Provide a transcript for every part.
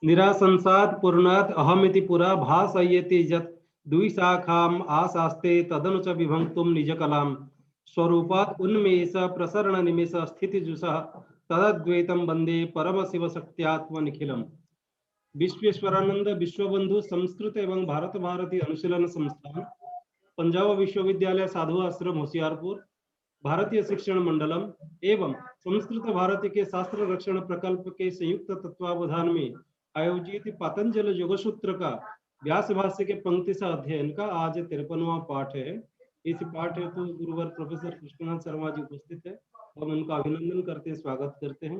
निरासंसात् पूर्णात् अहमिति पुरा भासयति यत् द्विशाखाम् आशास्ते तदनु च विभक्तुं निजकलां स्वरूपात् उन्मेष प्रसरण निमेष स्थितिजुषः तदद्वैतं वन्दे परमशिवशक्त्यात्मनिखिलम्। विश्वेश्वरानंद विश्वबंधु संस्कृत एवं भारत भारती अनुशीलन संस्थान, पंजाब विश्वविद्यालय साधु आश्रम होशियारपुर, भारतीय शिक्षण मंडलम एवं संस्कृत भारती के शास्त्र रक्षण प्रकल्प के संयुक्त तत्वावधान में आयोजित पतंजल योग सूत्र का व्यास भाष्य के पंक्ति से अध्ययन का आज 53वां पाठ है। इस पाठ हेतु गुरुवर प्रोफेसर कृष्णनाथ शर्मा जी उपस्थित है। हम उनका अभिनंदन करते हैं, स्वागत करते हैं।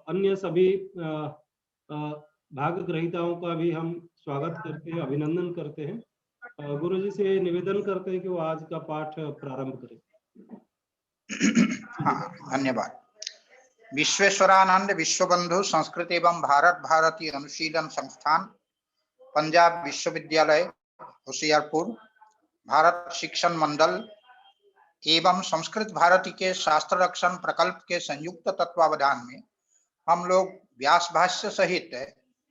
अन्य सभी भाग ग्रहीताओं का भी हम स्वागत करते हैं, अभिनंदन करते हैं। गुरु जी से निवेदन करते हैं कि वो आज का पाठ प्रारंभ करें। हाँ, धन्यवाद। विश्वेश्वरानंद विश्वबंधु संस्कृत एवं भारत भारती अनुशीलन संस्थान, पंजाब विश्वविद्यालय होशियारपुर, भारत शिक्षण मंडल एवं संस्कृत भारती के शास्त्र रक्षण प्रकल्प के संयुक्त तत्वावधान में हम लोग व्यास भाष्य सहित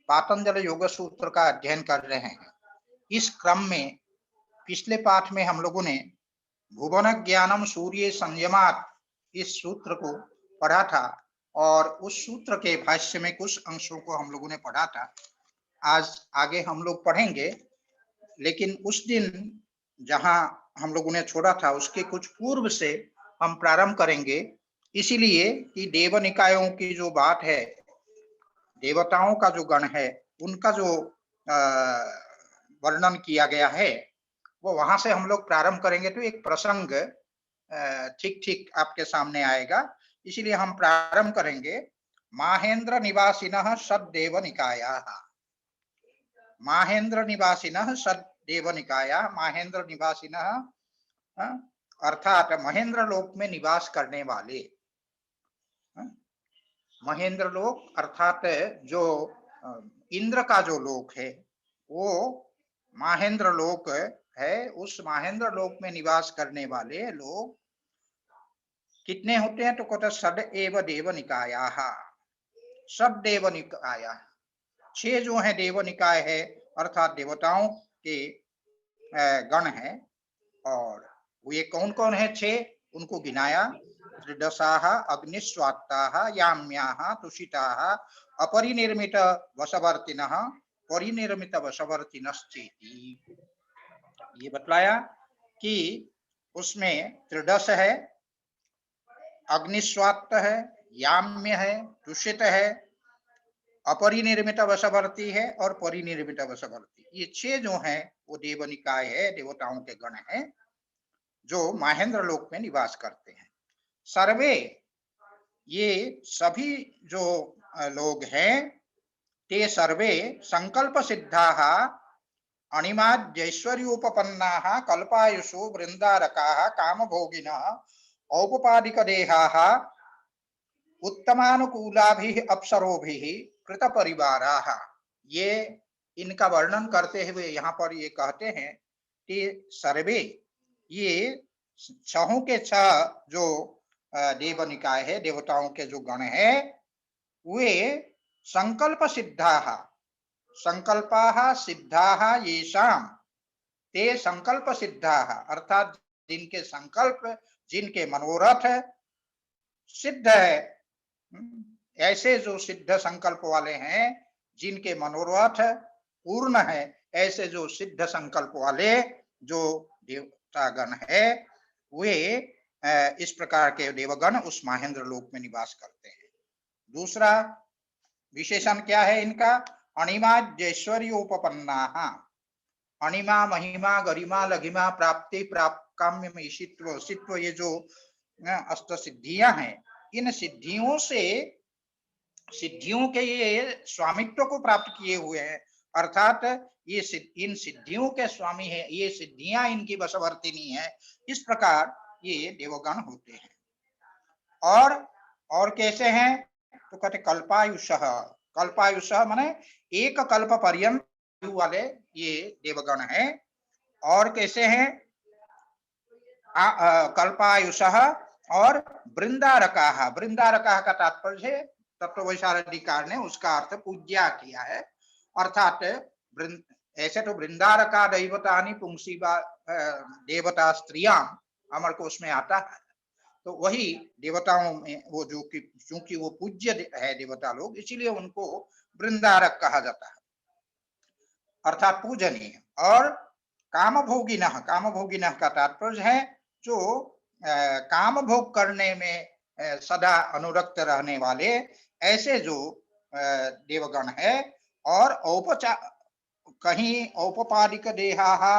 पातंजल योग सूत्र का अध्ययन कर रहे हैं। इस क्रम में पिछले पाठ में हम लोगों ने भुवन ज्ञानम सूर्य संयमात इस सूत्र को पढ़ा था और उस सूत्र के भाष्य में कुछ अंशों को हम लोगों ने पढ़ा था। आज आगे हम लोग पढ़ेंगे, लेकिन उस दिन जहां हम लोगों ने छोड़ा था उसके कुछ पूर्व से हम प्रारंभ करेंगे, इसीलिए कि देव निकायों की जो बात है, देवताओं का जो गण है, उनका जो वर्णन किया गया है, वो वहां से हम लोग प्रारंभ करेंगे तो एक प्रसंग ठीक ठीक आपके सामने आएगा। इसीलिए हम प्रारंभ करेंगे माहेंद्र निवासिनः सद्देव निकायाः। माहेंद्र निवासिनः सद्देव निकायाः। माहेंद्र निवासिनः अर्थात महेंद्र लोक में निवास करने वाले। महेंद्र लोक अर्थात जो इंद्र का जो लोक है वो माहेंद्र लोक है। उस माहेंद्र लोक में निवास करने वाले लोग कितने होते हैं? तो कहते सद एव देव निकायाः। सब देव निकाया, 6 जो है देव निकाय है, अर्थात देवताओं के गण है। और ये कौन कौन है? 6, उनको गिनाया। त्रिदशाः अग्निस्वात्ताः याम्याः तुषिताः अपरिनिर्मित वशवर्तिनः परिनिर्मित वशवर्तिनश्चेति। ये बतलाया कि उसमें त्रिदश है, अग्निस्वात्त है, याम्य है, तुषित है, अपरिनिर्मित वशवर्ती है और परिनिर्मित वशवर्ती। ये 6 जो हैं वो देवनिकाय है, देवताओं के गण हैं जो माहेंद्र लोक में निवास करते हैं। सर्वे, ये सभी जो लोग हैं, ते सर्वे संकल्प सिद्धाः अणिमाद्यैश्वर्योपपन्नाः कल्पायुषो वृंदारकाः कामभोगिनः औपपादिक देहाः उत्तमानुकूलाभिः अप्सरोभिः कृत परिवाराः। ये इनका वर्णन करते हुए यहाँ पर ये कहते हैं कि सर्वे, ये 6 के 6 जो देवनिकाय है, देवताओं के जो गण है, वे संकल्प सिद्धाः, संकल्पाः सिद्धाः येषाम, ते संकल्प सिद्धाः, अर्थात जिनके संकल्प, जिनके मनोरथ सिद्ध है, ऐसे जो सिद्ध संकल्प वाले हैं, जिनके मनोरथ पूर्ण है, ऐसे जो सिद्ध संकल्प वाले जो देवतागण है, वे इस प्रकार के देवगण उस माहेंद्र लोक में निवास करते हैं। दूसरा विशेषण क्या है इनका? अणिमाद्यैश्वर्योपपन्नाः। अणिमा, महिमा, गरिमा, लघिमा, प्राप्ति, काम्य, ईशित्व, सित्व, ये जो अष्ट सिद्धियां हैं, इन सिद्धियों से, सिद्धियों के ये स्वामित्व को प्राप्त किए हुए हैं, अर्थात ये इन सिद्धियों के स्वामी है, ये सिद्धियां इनकी वशवर्तिनी है। इस प्रकार ये देवगण होते हैं। और कैसे हैं? तो कहते कल्पायुषः। कल्पायुषः माने 1 कल्प पर्यंत वाले ये देवगण हैं। और कैसे हैं? कल्पायुषः और वृंदारकाः। वृंदारकाः का तात्पर्य है तत्ववैशारदीकार ने उसका अर्थ पूज्या किया है। अर्थात ऐसे तो वृंदारका दैवतानि पुंसी देवता स्त्रियाम अमरकोश में आता है, तो वही देवताओं में वो जो कि चूंकि वो पूज्य है देवता लोग, इसीलिए उनको वृंदारक कहा जाता है, अर्थात पूजनीय। और कामभोगिनः, कामभोगिनः का तात्पर्य है जो काम भोग करने में सदा अनुरक्त रहने वाले, ऐसे जो देवगण है। और कहीं औपपादिक देहा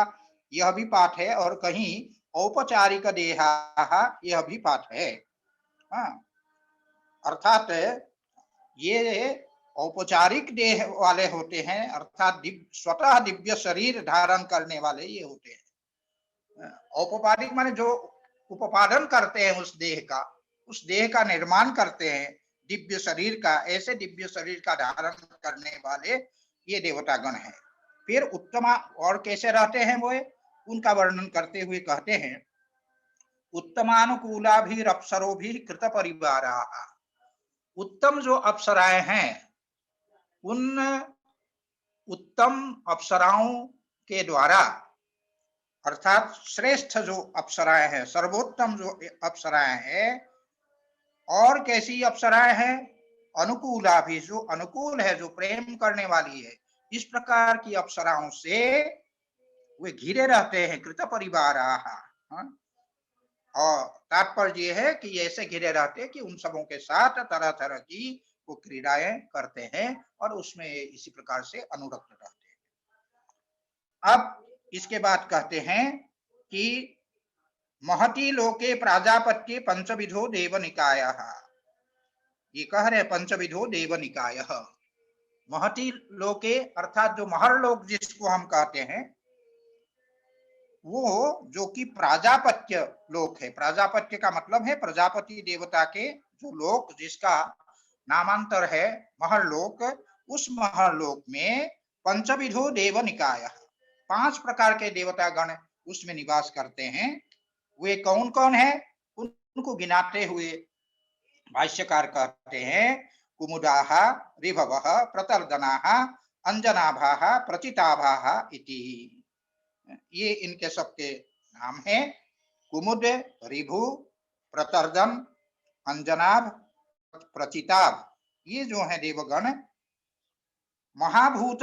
यह भी पाठ है और कहीं औपचारिक देहा यह भी पाठ है। अर्थात ये औपचारिक देह वाले होते हैं, अर्थात स्वतः दिव्य शरीर धारण करने वाले ये होते हैं। औपचारिक माने जो उपादान करते हैं उस देह का निर्माण करते हैं दिव्य शरीर का, ऐसे दिव्य शरीर का धारण करने वाले ये देवतागण हैं। फिर उत्तमा और कैसे रहते हैं वो, उनका वर्णन करते हुए कहते हैं उत्तमानुकूलाभिरप्सरो भी कृत परिवारा। उत्तम जो अप्सराएं हैं, उन उत्तम अप्सराओं के द्वारा, अर्थात श्रेष्ठ जो अप्सराएं हैं, सर्वोत्तम जो अप्सराएं हैं, और कैसी अप्सराएं हैं, अनुकूला भी, जो अनुकूल है, जो प्रेम करने वाली है, इस प्रकार की अप्सराओं से वे घिरे रहते हैं। कृत परिवार, और तात्पर्य ये है कि ऐसे घिरे रहते हैं कि उन सबों के साथ तरह तरह की वो क्रीड़ाएं करते हैं और उसमें इसी प्रकार से अनुरक्त रहते हैं। अब इसके बाद कहते हैं कि महती लोके प्राजापत्ये पंचविधो देव निकायः। ये कह रहे पंचविधो देव निकायः। महती लोके अर्थात जो महर लोक जिसको हम कहते हैं, वो जो कि प्राजापत्य लोक है। प्राजापत्य का मतलब है प्रजापति देवता के जो लोक, जिसका नामांतर है महर लोक, उस महर लोक में पंचविधो देव निकाय, 5 प्रकार के देवता गण उसमें निवास करते हैं। वे कौन कौन है, उनको गिनाते हुए भाष्यकार कहते हैं कुमुदाः, ऋभवः, प्रतर्दनाः, अंजनाभाः, प्रचिताभाः इति। ये इनके सबके नाम हैं। कुमुद, ऋभु, प्रतर्दन, अंजनाभ, प्रचिताभ, ये जो है देवगण महाभूत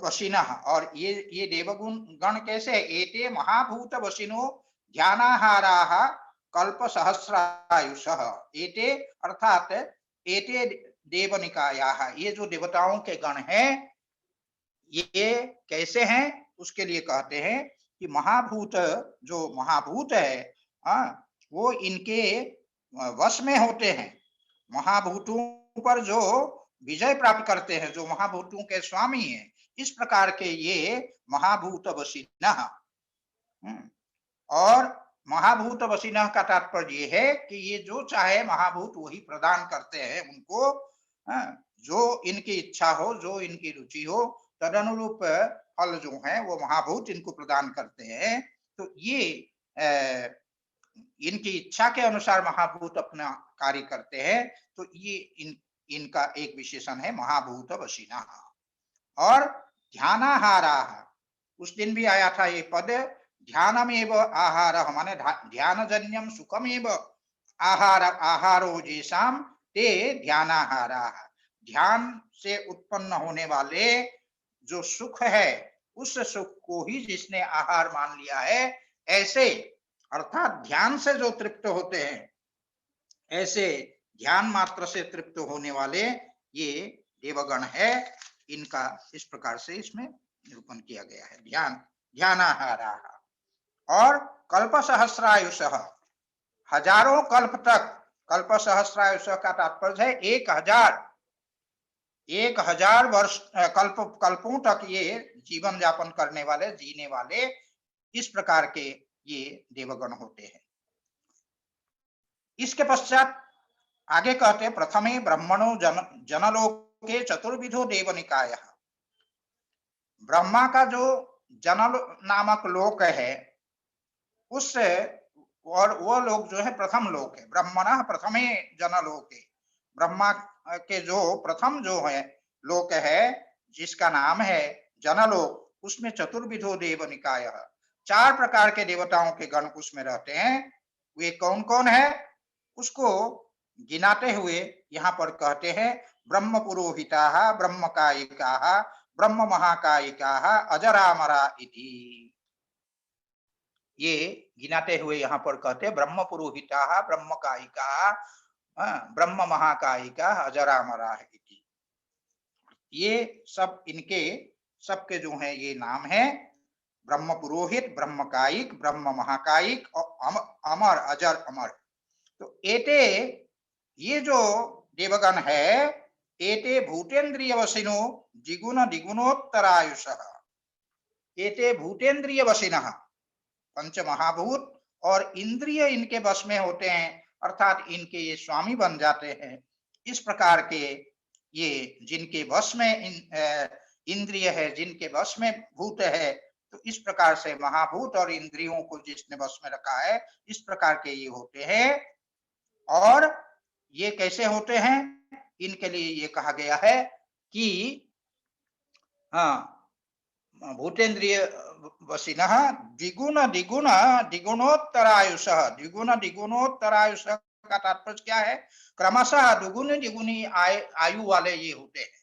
वशिनः। और ये देवगुण गण कैसे, एते महाभूत वशिनो ध्यानाहाराः कल्प सहस्रायुषः। एते अर्थात एते देवनिकायाः, ये जो देवताओं के गण हैं, ये कैसे हैं, उसके लिए कहते हैं कि महाभूत, जो महाभूत है वो इनके वश में होते हैं। महाभूतों पर जो विजय प्राप्त करते हैं, जो महाभूतों के स्वामी हैं, इस प्रकार के ये महाभूत वशिनः। और महाभूत वशिनः का तात्पर्य ये है कि ये जो चाहे महाभूत वही प्रदान करते हैं उनको, जो इनकी इच्छा हो, जो इनकी रुचि हो, तदनुरूप फल जो है वो महाभूत इनको प्रदान करते हैं। तो ये इनकी इच्छा के अनुसार महाभूत अपना कार्य करते हैं। तो ये इनका एक विशेषण है महाभूत वशिनः। और ध्यानाहाराः, उस दिन भी आया था ये पद, ध्यानमेव आहारः, माने ध्यानजन्यम सुखमेव आहार आहारो जेषाम ते ध्यानाहाराः। ध्यान से उत्पन्न होने वाले जो सुख है, उस सुख को ही जिसने आहार मान लिया है, ऐसे अर्थात ध्यान से जो तृप्त होते हैं, ऐसे ध्यान मात्र से तृप्त होने वाले ये देवगण है। इनका इस प्रकार से इसमें निरूपण किया गया है। ध्यानाहाराः। और कल्प सहस्रायुषः, हजारों कल्प तक, कल्प सहस्रायुषः का तात्पर्य है 1000 वर्ष कल्पों तक ये जीवन यापन करने वाले, जीने वाले, इस प्रकार के ये देवगण होते हैं। इसके पश्चात आगे कहते हैं प्रथमे ब्रह्मणो जनलोके चतुर्विधो देवनिकायः। ब्रह्मा का जो जनल नामक लोक है, उससे, और वो लोक जो है प्रथम लोक है। ब्रह्मणः प्रथमे जनलोके, ब्रह्मा के जो प्रथम जो है लोक है जिसका नाम है जनलोक, उसमें चतुर्विधो देव निकाय, 4 प्रकार के देवताओं के गण उसमें रहते हैं। वे कौन कौन है उसको गिनाते हुए यहाँ पर कहते हैं ब्रह्म पुरोहिता, ब्रह्म कायिका, ब्रह्म महाकायिका, अजरामरा इति। ये गिनाते हुए यहाँ पर कहते हैं ब्रह्म पुरोहिता, ब्रह्म कायिका, ब्रह्म महाकायिका, अजरामरा इति। ये सब इनके सबके जो है ये नाम है, ब्रह्म पुरोहित, ब्रह्म कायिक, ब्रह्म महाकायिक और अमर, अजर अमर। तो एते ये जो देवगण है, एते भूतेन्द्रिय वशिनो द्विगुण द्विगुणोत्तरायुष, एते भूतेन्द्रिय वशिनः, पंच महाभूत और इंद्रिय इनके वश में होते हैं, अर्थात इनके ये स्वामी बन जाते हैं। इस प्रकार के ये जिनके वश में इंद्रिय है, जिनके वश में भूत है, तो इस प्रकार से महाभूत और इंद्रियों को जिसने वश में रखा है, इस प्रकार के ये होते हैं। और ये कैसे होते हैं, इनके लिए ये कहा गया है कि हाँ, भूतेन्द्रिय वशिनः द्विगुण द्विगुण द्विगुणोत्तरायुष, द्विगुण द्विगुणोत्तरायुष का तात्पर्य क्या है, क्रमशः दुगुनी दुगुनी आयु वाले ये होते हैं।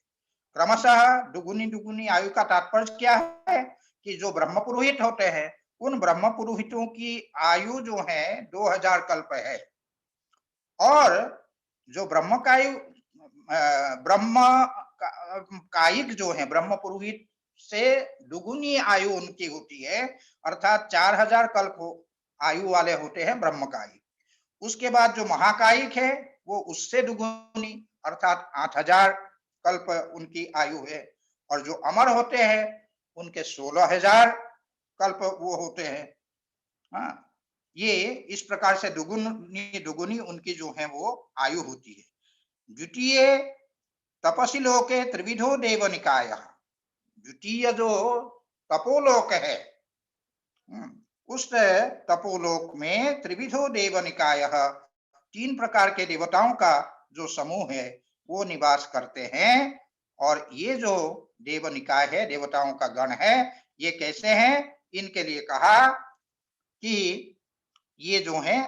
क्रमशः दुगुनी दुगुनी आयु का तात्पर्य क्या है कि जो ब्रह्म पुरोहित होते हैं, उन ब्रह्म पुरोहितों की आयु जो है 2000 कल्प है, और जो ब्रह्म कायिक जो है, ब्रह्म पुरोहित से दुगुनी आयु उनकी होती है, अर्थात 4000 कल्प आयु वाले होते हैं ब्रह्मकायिक। उसके बाद जो महाकायिक है वो उससे दुगुनी, अर्थात 8000 कल्प उनकी आयु है। और जो अमर होते हैं उनके 16000 कल्प वो होते हैं। हाँ, ये इस प्रकार से दुगुनी दुगुनी उनकी जो है वो आयु होती है। द्वितीय तपसी लोके त्रिविधो देव निकाय, द्वितीय जो तपोलोक है, उस तपोलोक में त्रिविधो देव निकाय, 3 प्रकार के देवताओं का जो समूह है वो निवास करते हैं। और ये जो देव निकाय है, देवताओं का गण है, ये कैसे हैं, इनके लिए कहा कि ये जो है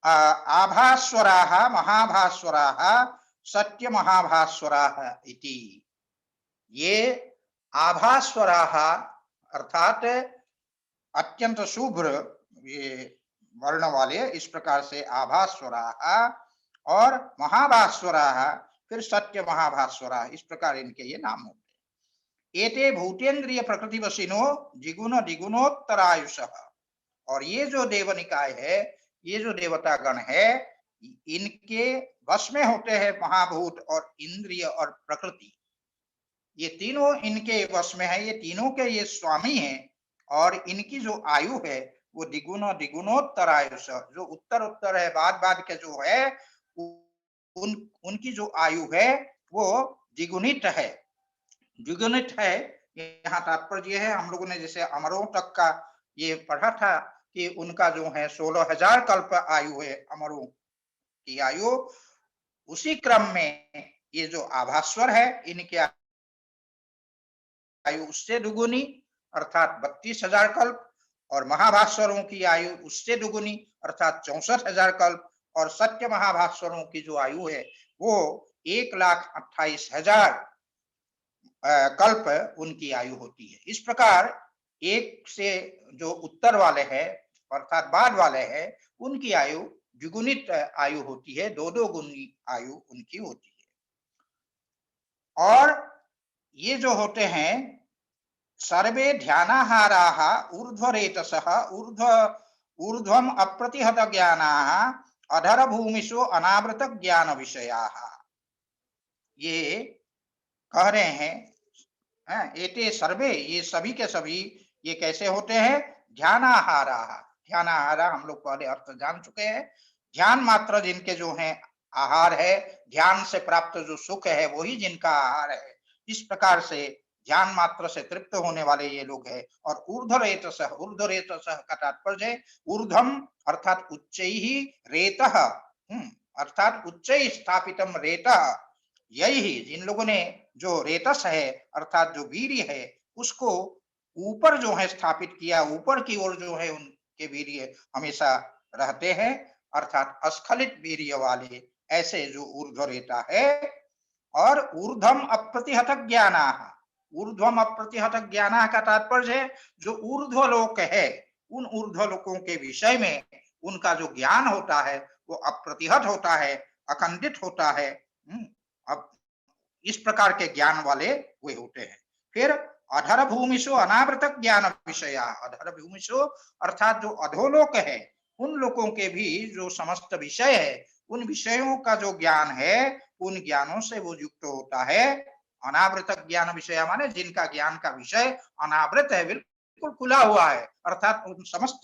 आभास्वराः, महाभास्वराः, सत्य महाभास्वराः इति। ये आभास्वराः अर्थात अत्यंत शुभ्र ये वर्ण वाले, इस प्रकार से आभास्वराः, और महाभास्वराः, फिर सत्य महाभास्वराः, इस प्रकार इनके ये नाम होते हैं। एते भूतेन्द्रिय प्रकृति वशिनो द्विगुण द्विगुणोत्तरायुषः, और ये जो देवनिकाय है, ये जो देवता गण है, इनके वश में होते हैं महाभूत और इंद्रिय और प्रकृति, ये तीनों इनके वश में है, ये तीनों के ये स्वामी हैं। और इनकी जो आयु है वो द्विगुण द्विगुणोत्तर आयुष, जो उत्तर उत्तर है, बाद बाद के जो है उनकी जो आयु है वो द्विगुणित है, द्विगुणित है। यहाँ तात्पर्य है, हम लोगों ने जैसे अमरों तक का ये पढ़ा था कि उनका जो है 16000 कल्प आयु है अमरों की आयु, उसी क्रम में ये जो आभास्वर है इनकी आयु उससे दुगुनी, अर्थात 32000 कल्प, और महाभास्वरों की आयु उससे दुगुनी, अर्थात 64000 कल्प, और सत्य महाभास्वरों की जो आयु है वो 1,28,000 कल्प उनकी आयु होती है। इस प्रकार एक से जो उत्तर वाले हैं अर्थात बाद वाले हैं, उनकी आयु द्विगुणित आयु होती है, 2-2 गुनी आयु उनकी होती है। और ये जो होते हैं सर्वे ध्यानाहाराः ऊर्ध्वरेतसः ऊर्ध्वम अप्रतिहत ज्ञानाः अधर भूमिषु अनावृत ज्ञान विषयाः, ये कह रहे हैं एते सर्वे, ये सभी के सभी ये कैसे होते हैं, ध्यानाहाराः, ध्यानाहारा हम लोग पहले अर्थ जान चुके हैं, ध्यान मात्र जिनके जो है आहार है, ध्यान से प्राप्त जो सुख है वही जिनका आहार है। इस प्रकार से ध्यान मात्र से तृप्त होने वाले ये लोग हैं। और ऊर्ध्वरेतसः, ऊर्ध्वरेतसः का तात्पर्य है ऊर्ध्वम अर्थात उच्चैः रेतः, अर्थात उच्च स्थापितम रेतः, यही जिन लोगों ने जो रेतस है अर्थात जो वीर्य है उसको ऊपर जो है स्थापित किया, ऊपर की ओर जो है उनके वीर्य हमेशा रहते हैं, अर्थात अस्खलित वीर्य वाले ऐसे जो ऊर्ध्व रेता है। और ऊर्ध्वम अप्रतिहत ज्ञाना, ऊर्ध्वम अप्रतिहत ज्ञाना का तात्पर्य है जो ऊर्ध्व लोक है उन ऊर्ध्व लोकों के विषय में उनका जो ज्ञान होता है वो अप्रतिहत होता है, अखंडित होता है। अब इस प्रकार के ज्ञान वाले वे होते हैं। फिर अधर भूमिशु अनावृत ज्ञान विषया, अधर भूमिशु अर्थात जो अधोलोक है उन लोगों के भी जो समस्त विषय है उन विषयों का जो ज्ञान है उन ज्ञानों से वो युक्त होता है। अनावृत ज्ञान विषय माने जिनका ज्ञान का विषय अनावृत है, बिल्कुल खुला हुआ है, अर्थात उन समस्त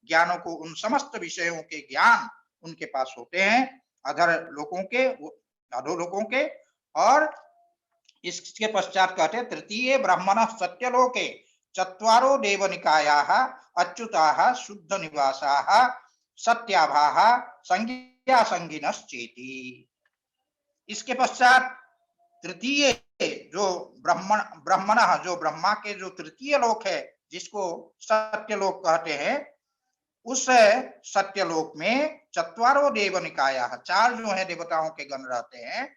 ज्ञानों को, उन समस्त विषयों के ज्ञान उनके पास होते हैं अधर लोगों के, अधोलोकों के। और इसके पश्चात कहते हैं तृतीय ब्रह्मण सत्यलोके चत्वारो देवनिकायाः अच्युताः शुद्ध निवासाः सत्याभाः संज्ञा संगिनश्चेति। इसके पश्चात तृतीय जो ब्रह्मण जो ब्रह्मा के जो तृतीय लोक है जिसको सत्यलोक कहते हैं, उस सत्यलोक में चत्वारो देवनिकाया, चार जो है देवताओं के गण रहते हैं।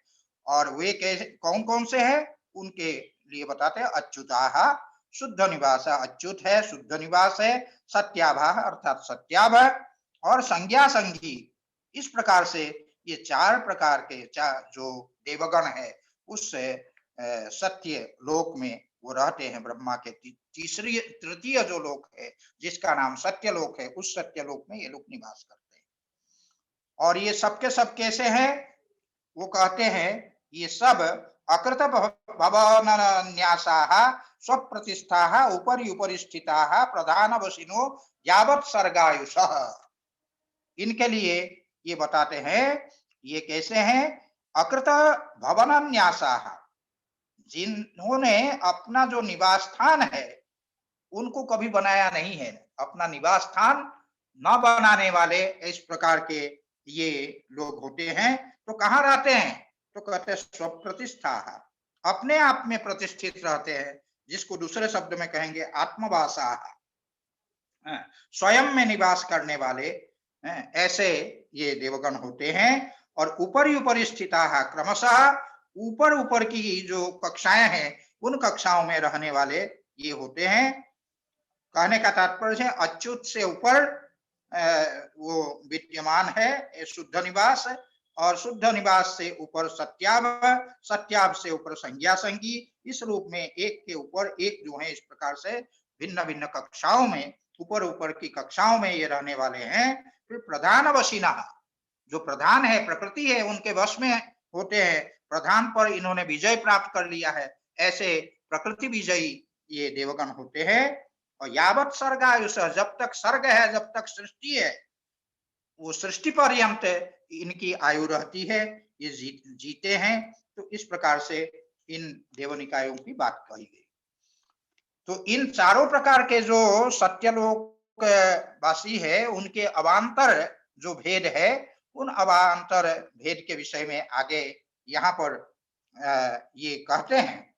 और वे कैसे, कौन कौन से हैं उनके लिए बताते हैं। अच्युताः शुद्ध निवास, अच्युत है, शुद्ध निवास है, सत्याभाः अर्थात सत्याभ, और संज्ञा संगी। इस प्रकार से ये चार प्रकार के जो देवगण है उस सत्य लोक में वो रहते हैं। ब्रह्मा के तृतीय जो लोक है जिसका नाम सत्य लोक है, उस सत्य लोक में ये लोग निवास करते हैं। और ये सबके सब कैसे हैं वो कहते हैं, ये सब अकृत भवन्यासाः स्वप्रतिष्ठाः उपरि उपरि स्थिताः प्रधानवशिनो यावत् सर्गायुषः। इनके लिए ये बताते हैं ये कैसे हैं। अकृत भवन्यासाः, जिन्होंने अपना जो निवास स्थान है उनको कभी बनाया नहीं है, अपना निवास स्थान न बनाने वाले इस प्रकार के ये लोग होते हैं। तो कहाँ रहते हैं, तो कहते हैं स्वप्रतिष्ठा, अपने आप में प्रतिष्ठित रहते हैं, जिसको दूसरे शब्द में कहेंगे आत्मवासा, स्वयं में निवास करने वाले ऐसे ये देवगण होते हैं। और ऊपर ऊपर स्थिता, क्रमशः ऊपर ऊपर की जो कक्षाएं हैं उन कक्षाओं में रहने वाले ये होते हैं। कहने का तात्पर्य है अच्युत से ऊपर वो विद्यमान है शुद्ध निवास, और शुद्ध निवास से ऊपर सत्याभ, सत्याभ से ऊपर संज्ञा संगी। इस रूप में एक के ऊपर एक जो है इस प्रकार से भिन्न भिन्न कक्षाओं में, ऊपर ऊपर की कक्षाओं में ये रहने वाले हैं। फिर प्रधान वशिना, जो प्रधान है प्रकृति है उनके वश में होते हैं, प्रधान पर इन्होंने विजय प्राप्त कर लिया है, ऐसे प्रकृति विजयी ये देवगण होते हैं। और यावत सर्गायुष, जब तक सर्ग है, जब तक सृष्टि है, वो सृष्टि पर्यंत इनकी आयु रहती है, ये जीते हैं। तो इस प्रकार से इन देवनिकायों की बात कही गई। तो इन चारों प्रकार के जो सत्यलोक वासी है उनके अवांतर जो भेद है, उन अवांतर भेद के विषय में आगे यहाँ पर ये कहते हैं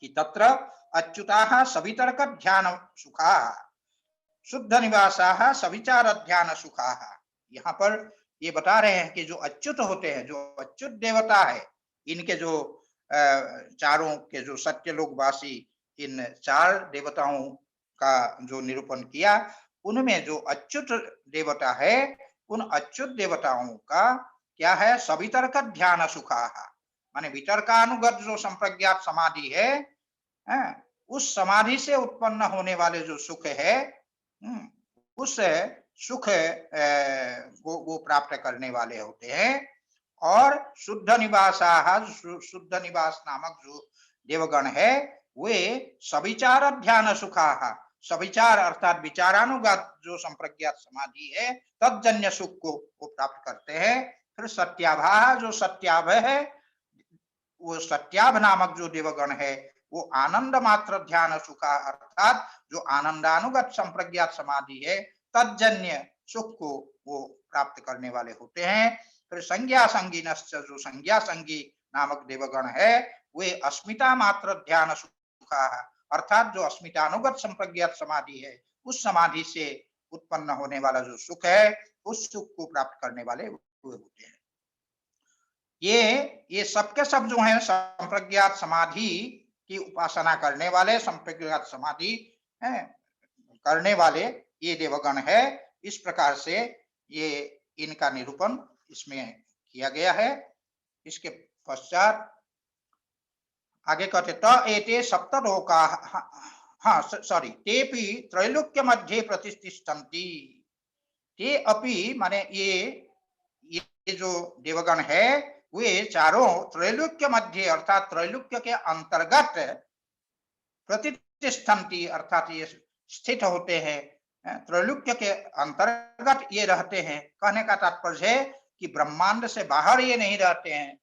कि तत्र अच्युताः सवितर्क ध्यान सुखाः शुद्ध निवासाः सविचार ध्यान सुखाः। यहाँ पर ये बता रहे हैं कि जो अच्युत होते हैं, जो अच्युत देवता है, इनके जो चारों के जो सत्यलोकवासी इन चार देवताओं का जो निरूपण किया, उनमें जो अच्युत देवता है उन अच्युत देवताओं का क्या है, सवितर्क ध्यान सुखाः, माने वितर्कानुगत जो संप्रज्ञात समाधि है, उस समाधि से उत्पन्न होने वाले जो सुख है, उस सुख वो प्राप्त करने वाले होते हैं। और शुद्ध निवासाः, शुद्ध निवास नामक जो देवगण है वे सविचार ध्यान सुखाः, सविचार अर्थात विचारानुगत जो संप्रज्ञात समाधि है तज्जन्य सुख को वो प्राप्त करते हैं। फिर सत्याभाः, जो सत्याभ है, वो सत्याभ नामक जो देवगण है वो आनंद मात्र ध्यान सुखा, अर्थात जो आनंदानुगत संप्रज्ञात समाधि है तज्जन्य सुख को वो प्राप्त करने वाले होते हैं। फिर संज्ञा संगीनश्च, जो संज्ञा संगी नामक देवगण है वे अस्मिता मात्र ध्यान सुखा, अर्थात जो अस्मितानुगत संप्रज्ञात समाधि है उस समाधि से उत्पन्न होने वाला जो सुख है उस सुख को प्राप्त करने वाले हुए होते हैं। ये सबके सब जो है संप्रज्ञात समाधि की उपासना करने वाले, संप्रज्ञात समाधि करने वाले ये देवगण है। इस प्रकार से ये इनका निरूपण इसमें किया गया है। इसके पश्चात आगे कहते त एते सप्तलोका, हाँ सॉरी, तेपि त्रैलोक्य मध्ये प्रतिष्ठन्ति। ते अपि माने ये जो देवगण है वे चारों त्रैलोक्य मध्य अर्थात त्रैलोक्य के अंतर्गत प्रतिष्ठन्ति अर्थात ये स्थित होते हैं, त्रैलोक्य के अंतर्गत ये रहते हैं। कहने का तात्पर्य है कि ब्रह्मांड से बाहर ये नहीं रहते हैं,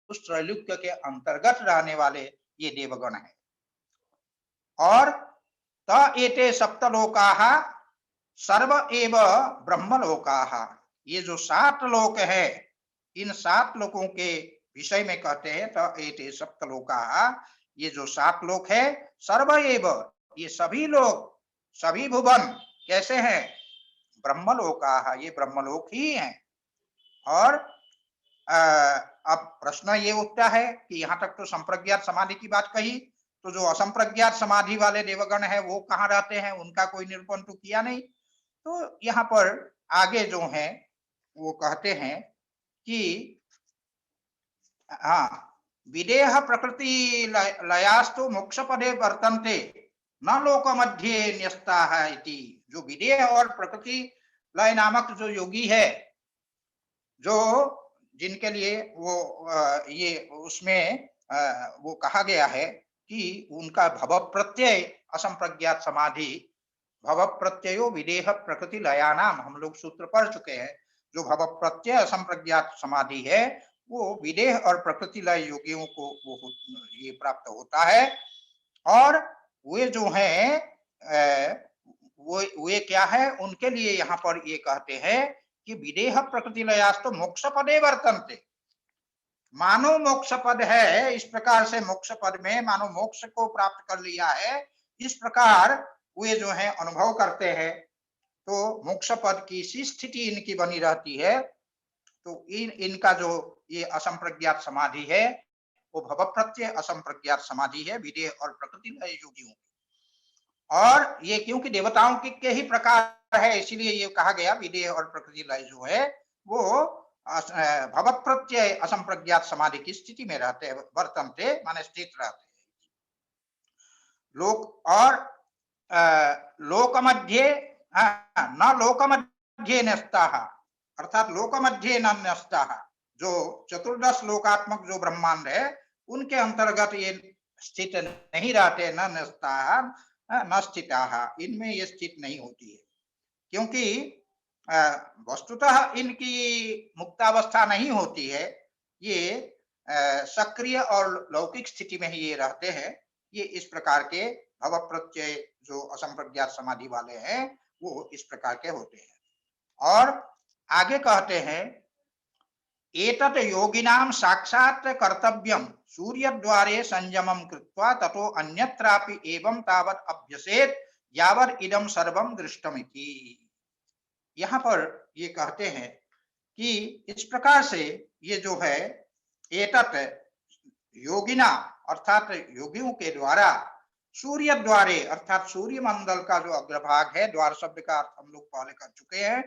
उस त्रैलोक्य के अंतर्गत रहने वाले ये देवगण है। और त एते सप्तलोकाः सर्व एव ब्रह्मलोकाः, ये जो 7 लोक है इन 7 लोकों के विषय में कहते हैं त एते सप्तलोकाः, ये जो 7 लोक है सर्व एव, ये सभी लोक सभी भुवन कैसे हैं? ब्रह्मलोकाः, ये ब्रह्मलोक ही हैं। और अब प्रश्न ये उठता है कि यहाँ तक तो संप्रज्ञात समाधि की बात कही, तो जो असंप्रज्ञात समाधि वाले देवगण है वो कहाँ रहते हैं, उनका कोई निरूपण तो किया नहीं। तो यहाँ पर आगे जो है वो कहते हैं कि हाँ, विदेह प्रकृति लयास्तु मोक्ष पदे वर्तन्ते न लोक मध्य न्यस्ताः इति। जो विदेह और प्रकृति लय नामक जो योगी है, जो जिनके लिए वो ये उसमें वो कहा गया है कि उनका भव प्रत्यय असंप्रज्ञात समाधि, भव प्रत्ययो विदेह प्रकृति लयानाम, हम लोग सूत्र पढ़ चुके हैं। जो भव प्रत्यय असंप्रज्ञात समाधि है वो विदेह और प्रकृति लय योगियों को वो ये प्राप्त होता है। और वे जो हैं वे क्या है, उनके लिए यहाँ पर ये कहते हैं कि विदेह प्रकृति लयास्तु मोक्ष पदे वर्तन्ते, मानो मोक्ष पद है, इस प्रकार से मोक्ष पद में मानो मोक्ष को प्राप्त कर लिया है, इस प्रकार वे जो है अनुभव करते हैं। तो मोक्ष पद की सी स्थिति इनकी बनी रहती है। तो इनका जो ये असंप्रज्ञात समाधि है वो भव प्रत्यय असंप्रज्ञात समाधि है विदेह और प्रकृति लय योगियों। और ये क्योंकि देवताओं के ही प्रकार है इसीलिए ये कहा गया विदेह और प्रकृति लय जो है वो भव प्रत्यय असंप्रज्ञात समाधि की स्थिति में रहते हैं, वर्तन्ते माने स्थित रहते हैं। लोक और लोक मध्य न लोक मध्य न्यस्ताः, अर्थात लोक मध्य न न्यस्ताः, जो 14 लोकात्मक जो ब्रह्मांड है उनके अंतर्गत ये स्थित नहीं रहते, न न्यस्ताः न स्थिताः, इनमें ये स्थित नहीं होती है। क्योंकि वस्तुतः इनकी मुक्तावस्था नहीं होती है, ये सक्रिय और लौकिक स्थिति में ही ये रहते हैं। ये इस प्रकार के भव प्रत्यय जो असंप्रज्ञात समाधि वाले हैं वो इस प्रकार के होते हैं। और आगे कहते हैं एतत् योगिनां साक्षात् कर्तव्यं सूर्यद्वारे संयमं कृत्वा ततो अन्यत्रापि एवं तावत् अभ्यसेत् यावत् इदं सर्वं दृष्टमिति। यहाँ पर ये कहते हैं कि इस प्रकार से ये जो है एतत् योगिना अर्थात योगियों के द्वारा सूर्य द्वारे अर्थात सूर्य मंडल का जो अग्रभाग है, द्वार शब्द का अर्थ हम लोग पहले कर चुके हैं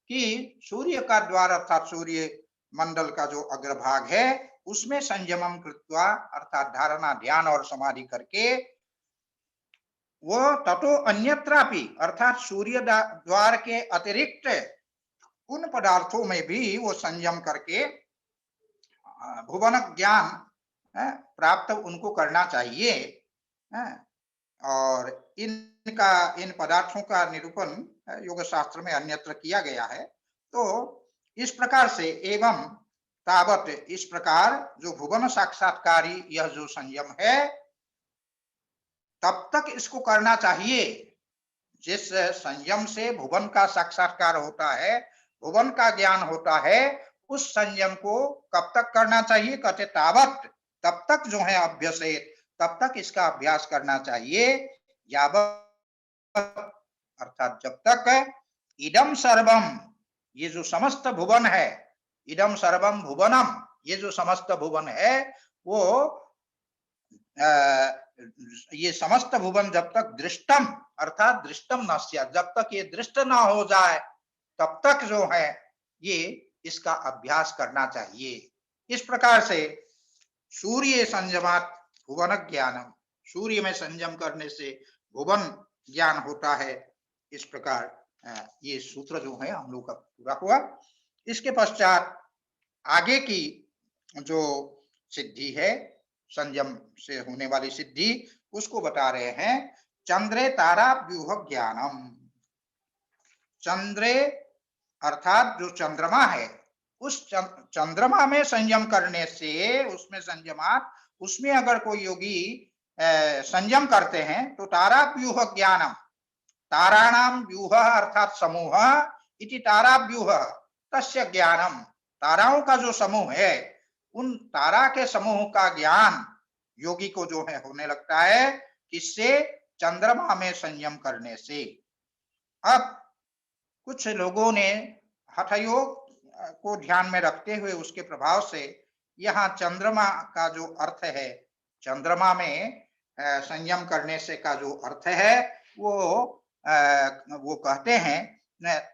कि सूर्य का द्वार अर्थात सूर्य मंडल का जो अग्रभाग है उसमें संयमम कृत्वा अर्थात धारणा ध्यान और समाधि करके वो ततो अन्यत्रापि अर्थात सूर्य द्वार के अतिरिक्त उन पदार्थों में भी वो संयम करके भुवन ज्ञान प्राप्त उनको करना चाहिए। और इन पदार्थों का निरूपण योग शास्त्र में अन्यत्र किया गया है। तो इस प्रकार से एवं तावत, इस प्रकार जो भुवन साक्षात्कारी यह जो संयम है तब तक इसको करना चाहिए जिस संयम से भुवन का साक्षात्कार होता है, भुवन का ज्ञान होता है, उस संयम को कब तक करना चाहिए? कहते तावत, तब तक जो है अभ्यसेत, तब तक इसका अभ्यास करना चाहिए, यावत अर्थात जब तक इदम सर्वम, ये जो समस्त भुवन है, इदम सर्वम भुवनम, ये जो समस्त भुवन है वो ये समस्त भुवन जब तक दृष्टम अर्थात दृष्टम न स्यात्, जब तक ये दृष्ट ना हो जाए तब तक जो है ये इसका अभ्यास करना चाहिए। इस प्रकार से सूर्य संयमात भुवन ज्ञानम, सूर्य में संयम करने से भुवन ज्ञान होता है। इस प्रकार ये सूत्र जो है हम लोग का पूरा हुआ। इसके पश्चात आगे की जो सिद्धि है, संयम से होने वाली सिद्धि, उसको बता रहे हैं। चंद्रे तारा व्यूह ज्ञानम, चंद्रे अर्थात जो चंद्रमा है, उस चंद्रमा में संयम करने से, उसमें संयमात, उसमें अगर कोई योगी संयम करते हैं तो तारा व्यूह ज्ञानम, ताराणाम व्यूह अर्थात समूह, इति तारा व्यूह तस्य ज्ञानम, ताराओं का जो समूह है उन तारा के समूह का ज्ञान योगी को जो है होने लगता है। किससे? चंद्रमा में संयम करने से। अब कुछ लोगों ने हठयोग को ध्यान में रखते हुए उसके प्रभाव से यहाँ चंद्रमा का जो अर्थ है, चंद्रमा में संयम करने से का जो अर्थ है वो कहते हैं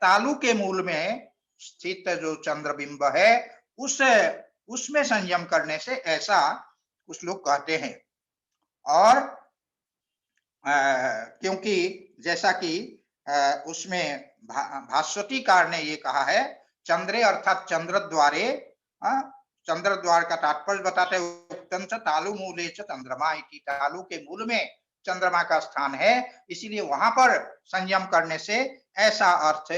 तालु के मूल में स्थित जो चंद्रबिंब है उसमें संयम करने से, ऐसा कुछ लोग कहते हैं। और क्योंकि जैसा कि उसमें भास्वतीकार ने ये कहा है, चंद्रे अर्थात चंद्र द्वारे, चंद्र द्वार का तात्पर्य बताते उत्तम तालु मूले च चंद्रमा, तालु के मूल में चंद्रमा का स्थान है, इसीलिए वहां पर संयम करने से, ऐसा अर्थ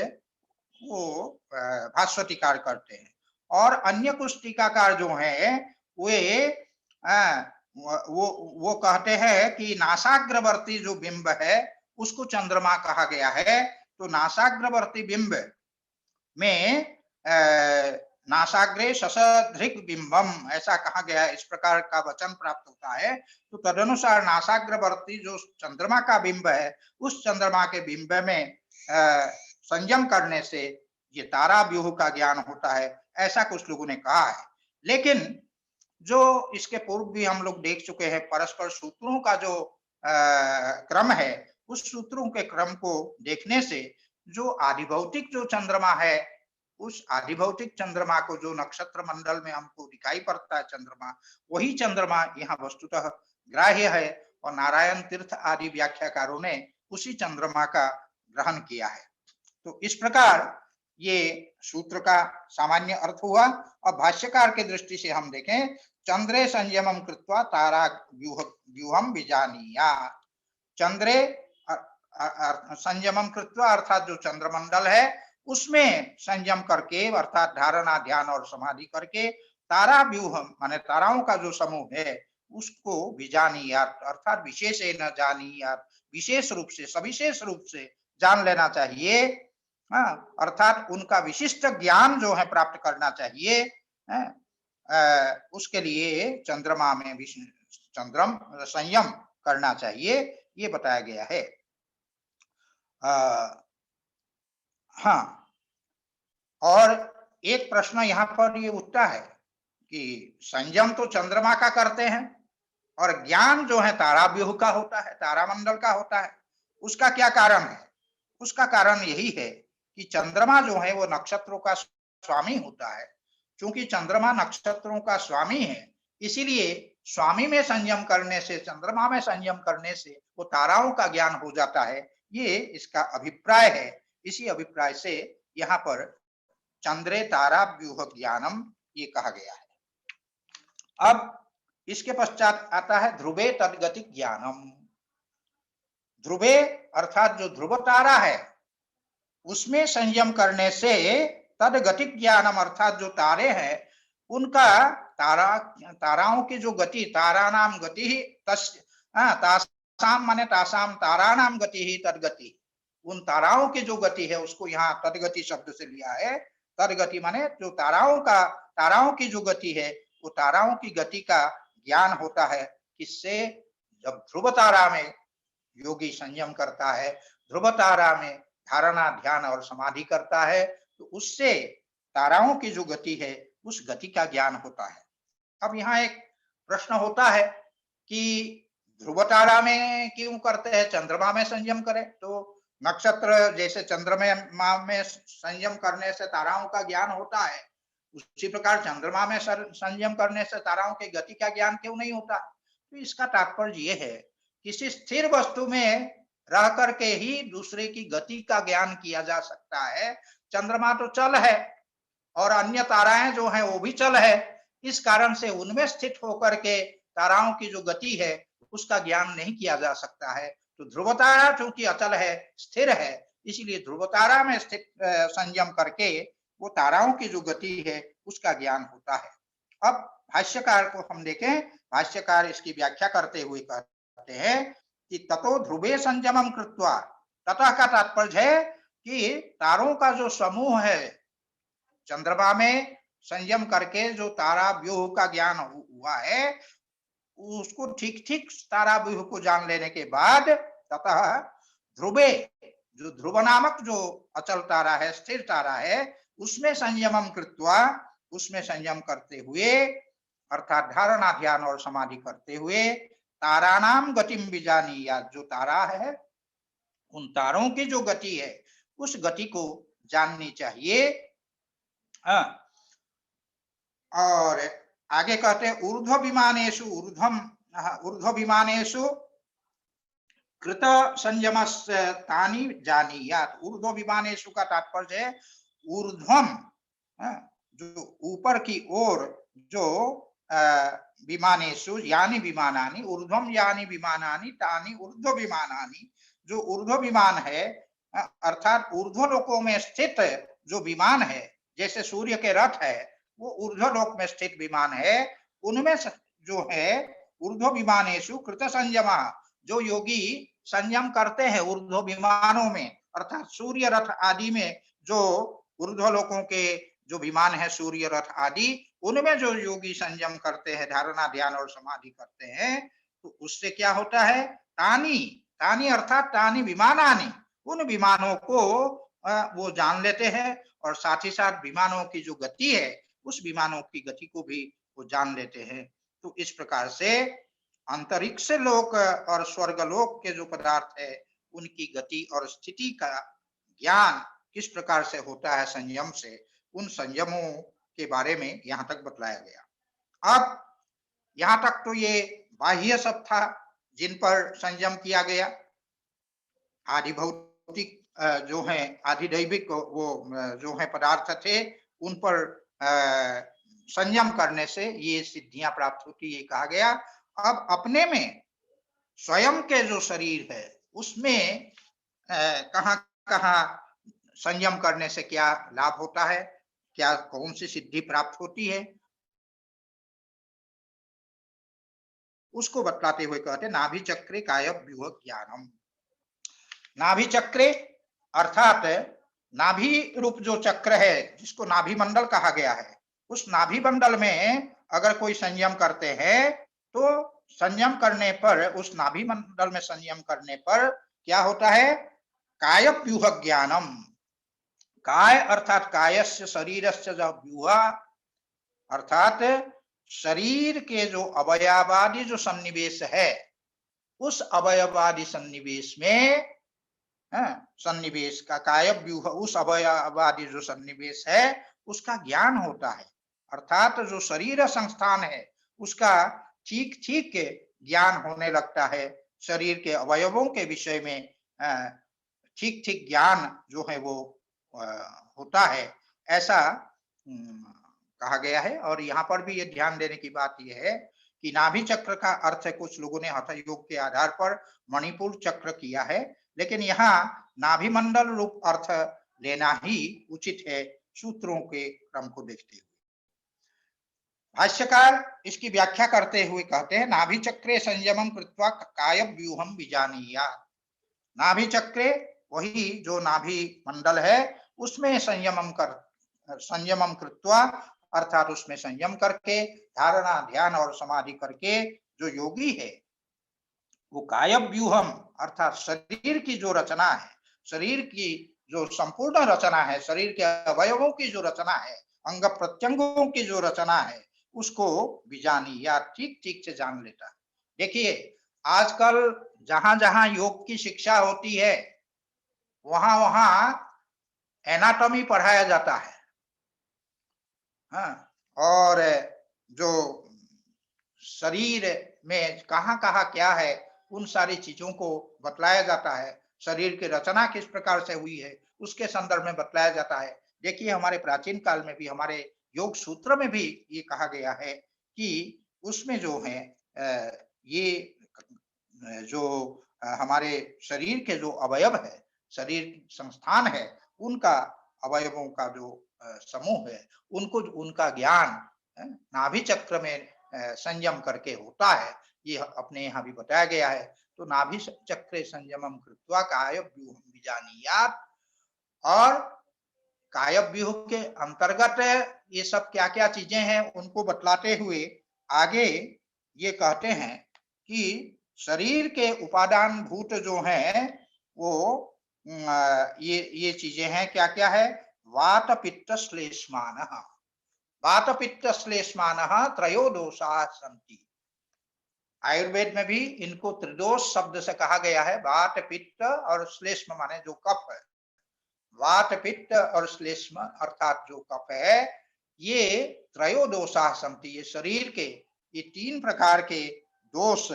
वो भास्वतीकार करते हैं। और अन्य कुछ टीकाकार जो है वे वो कहते हैं कि नासाग्रवर्ती जो बिंब है उसको चंद्रमा कहा गया है। तो नासाग्रवर्ती बिंब में नासाग्रे शशधृक बिंबम ऐसा कहा गया है, इस प्रकार का वचन प्राप्त होता है। तो तदनुसार नासाग्रवर्ती जो चंद्रमा का बिंब है, उस चंद्रमा के बिंब में संयम करने से ये तारा व्यूह का ज्ञान होता है, ऐसा कुछ लोगों ने कहा है। लेकिन जो इसके पूर्व भी हम लोग देख चुके हैं, परस्पर सूत्रों का जो क्रम है, उस सूत्रों के क्रम को देखने से जो आदिभौतिक जो चंद्रमा है, उस आदिभौतिक चंद्रमा को जो नक्षत्र मंडल में हमको दिखाई पड़ता है चंद्रमा, वही चंद्रमा यहाँ वस्तुतः ग्राह्य है। और नारायण तीर्थ आदि व्याख्याकारों ने उसी चंद्रमा का ग्रहण किया है। तो इस प्रकार ये सूत्र का सामान्य अर्थ हुआ। और भाष्यकार के दृष्टि से हम देखें, चंद्रे संयमम कृत्वा तारा व्यूहम विजानीया, चंद्रे संयमम कृत्वा अर्थात जो चंद्रमंडल है उसमें संयम करके, अर्थात धारणा ध्यान और समाधि करके तारा व्यूह माने ताराओं का जो समूह है उसको विजानीयात अर्थात विशेषेण जानीयात, विशेष रूप से, सविशेष रूप से जान लेना चाहिए। अर्थात उनका विशिष्ट ज्ञान जो है प्राप्त करना चाहिए। उसके लिए चंद्रमा में चंद्रम संयम करना चाहिए, ये बताया गया है। हाँ, और एक प्रश्न यहाँ पर ये उठता है कि संयम तो चंद्रमा का करते हैं और ज्ञान जो है तारा व्यूह का होता है, तारामंडल का होता है, उसका क्या कारण है? उसका कारण यही है कि चंद्रमा जो है वो नक्षत्रों का स्वामी होता है। क्योंकि चंद्रमा नक्षत्रों का स्वामी है, इसीलिए स्वामी में संयम करने से, चंद्रमा में संयम करने से वो ताराओं का ज्ञान हो जाता है। ये इसका अभिप्राय है। इसी अभिप्राय से यहाँ पर चंद्रे तारा व्यूह ज्ञानम ये कहा गया है। अब इसके पश्चात आता है ध्रुवे तद्गति ज्ञानम। ध्रुवे अर्थात जो ध्रुव तारा है उसमें संयम करने से तद्गति ज्ञानम अर्थात जो तारे हैं उनका ताराओं की जो गति, तारा नाम गति ही तासाम माने तासाम ताराणाम गति ही तद्गति, उन ताराओं की जो गति है उसको यहाँ तद्गति शब्द से लिया है। तद गति माने जो ताराओं की जो गति है, वो ताराओं की गति का ज्ञान होता है। किससे? जब ध्रुव तारा में योगी संयम करता है, ध्रुव तारा में धारणा, ध्यान और समाधि करता है, तो उससे ताराओं की जो गति है उस गति का ज्ञान होता है। अब यहाँ एक प्रश्न होता है कि ध्रुव तारा में क्यों करते हैं, चंद्रमा में संयम करें? तो नक्षत्र जैसे चंद्रमा में संयम करने से ताराओं का ज्ञान होता है, उसी प्रकार चंद्रमा में संयम करने से ताराओं की गति का ज्ञान क्यों नहीं होता? तो इसका तात्पर्य ये है, किसी स्थिर वस्तु में रह करके ही दूसरे की गति का ज्ञान किया जा सकता है। चंद्रमा तो चल है और अन्य ताराएं जो हैं वो भी चल है, इस कारण से उनमें स्थित होकर के ताराओं की जो गति है उसका ज्ञान नहीं किया जा सकता है। तो ध्रुव तारा चूंकि अचल है, स्थिर है, इसलिए ध्रुव तारा में स्थित संयम करके वो ताराओं की जो गति है उसका ज्ञान होता है। अब भाष्यकार को हम देखें, भाष्यकार इसकी व्याख्या करते हुए कहते हैं कि ततो ध्रुवे संयमम कृत्वा, ततः का तात्पर्य है कि तारों का जो समूह है, चंद्रमा में संयम करके जो तारा व्यूह का ज्ञान हुआ है, उसको ठीक ठीक तारा व्यूह को जान लेने के बाद ततः ध्रुवे, जो ध्रुव नामक जो अचल तारा है, स्थिर तारा है, उसमें संयमम कृत्वा, उसमें संयम करते हुए अर्थात धारणा, ध्यान और समाधि करते हुए तारानाम गतिम विजानीयात्, जो तारा है उन तारों की जो गति है उस गति को जाननी चाहिए। और आगे कहते हैं ऊर्ध्व विमानेषु कृत संयमस्तानि जानीयात्। ऊर्ध्व विमानेषु का तात्पर्य है ऊर्ध्वम, जो ऊपर की ओर जो विमानेषु यानी विमानानि, ऊर्ध्वम यानी विमानानि तानि ऊर्ध्व विमानानि, जो ऊर्ध्व विमान है अर्थात ऊर्ध्व लोकों में स्थित जो विमान है, जैसे सूर्य के रथ है वो ऊर्ध्व लोक में स्थित विमान है, उनमें जो है ऊर्ध्व विमानेषु कृत संयम, जो योगी संयम करते हैं ऊर्ध्व विमानों में अर्थात सूर्य रथ आदि में, जो ऊर्ध्व लोकों के जो विमान है सूर्य रथ आदि, उनमें जो योगी संयम करते हैं, धारणा, ध्यान और समाधि करते हैं, तो उससे क्या होता है? तानी, तानी अर्थात तानी विमानानि, उन विमानों को वो जान लेते हैं और साथ ही साथ विमानों की जो गति है उस विमानों की गति को भी वो जान लेते हैं। तो इस प्रकार से अंतरिक्ष लोक और स्वर्गलोक के जो पदार्थ है उनकी गति और स्थिति का ज्ञान किस प्रकार से होता है संयम से, उन संयमों के बारे में यहाँ तक बतलाया गया। अब यहाँ तक तो ये बाह्य सब था जिन पर संयम किया गया, आदि भौतिक जो है, आदि दैविक वो जो है पदार्थ थे, उन पर संयम करने से ये सिद्धियां प्राप्त होती, ये कहा गया। अब अपने में स्वयं के जो शरीर है उसमें कहाँ कहाँ संयम करने से क्या लाभ होता है, क्या कौन सी सिद्धि प्राप्त होती है, उसको बतलाते हुए कहते नाभि चक्रे काय व्यूह ज्ञानम। नाभि चक्रे अर्थात नाभि रूप जो चक्र है जिसको नाभि मंडल कहा गया है, उस नाभि मंडल में अगर कोई संयम करते हैं तो संयम करने पर, उस नाभि मंडल में संयम करने पर क्या होता है? काय व्यूह ज्ञानम। काय अर्थात कायस्य शरीरस्य व्यूह अर्थात शरीर के जो अवयवादि जो सन्निवेश है, उस अवयवादि सन्निवेश में सन्निवेश का काय व्यूह, उस अवयवादि जो सन्निवेश है उसका ज्ञान होता है। अर्थात जो शरीर संस्थान है उसका ठीक ठीक ज्ञान होने लगता है, शरीर के अवयवों के विषय में ठीक ठीक ज्ञान जो है वो होता है, ऐसा कहा गया है। और यहाँ पर भी ये ध्यान देने की बात यह है कि नाभि चक्र का अर्थ है, कुछ लोगों ने हठ योग के आधार पर मणिपुर चक्र किया है, लेकिन यहाँ नाभि मंडल रूप अर्थ लेना ही उचित है सूत्रों के क्रम को देखते हुए। भाष्यकार इसकी व्याख्या करते हुए कहते हैं नाभि चक्रे संयमम कृत्वा काय व्यूहम विजानीयात्। नाभि चक्रे वही जो नाभि मंडल है उसमें संयमम संयमम कृत्वा अर्थात उसमें संयम करके धारणा ध्यान और समाधि करके जो योगी है वो कायव्यूहम अर्थात शरीर की जो रचना है, शरीर की जो संपूर्ण रचना है, शरीर के अवयवों की जो रचना है, अंग प्रत्यंगों की जो रचना है, उसको बीजानी या ठीक ठीक से जान लेता है। देखिए आजकल जहां जहां योग की शिक्षा होती है वहां वहां एनाटॉमी पढ़ाया जाता है। हाँ, और जो शरीर में कहाँ कहाँ क्या है उन सारी चीजों को बतलाया जाता है। शरीर की रचना किस प्रकार से हुई है उसके संदर्भ में बतलाया जाता है। देखिए हमारे प्राचीन काल में भी हमारे योग सूत्र में भी ये कहा गया है कि उसमें जो है ये जो हमारे शरीर के जो अवयव है, शरीर संस्थान है, उनका अवयवों का जो समूह है, उनको उनका ज्ञान नाभि चक्र में संयम करके होता है। ये अपने यहाँ भी बताया गया है। तो नाभि चक्रे संयमम कृत्वा कायव्यूहम बीजानीयात्, और कायव्यूह के अंतर्गत ये सब क्या क्या चीजें हैं उनको बतलाते हुए आगे ये कहते हैं कि शरीर के उपादान भूत जो हैं वो ये चीजें हैं, क्या क्या है, वात पित्त श्लेष्मान, वात पित्त श्लेष्मान त्रयो दोषा सन्ति। आयुर्वेद में भी इनको त्रिदोष शब्द से कहा गया है। वात पित्त और श्लेष्म माने जो कफ है, वात पित्त और श्लेष्म अर्थात जो कफ है, ये त्रयो दोषा सन्ति, ये शरीर के ये तीन प्रकार के दोष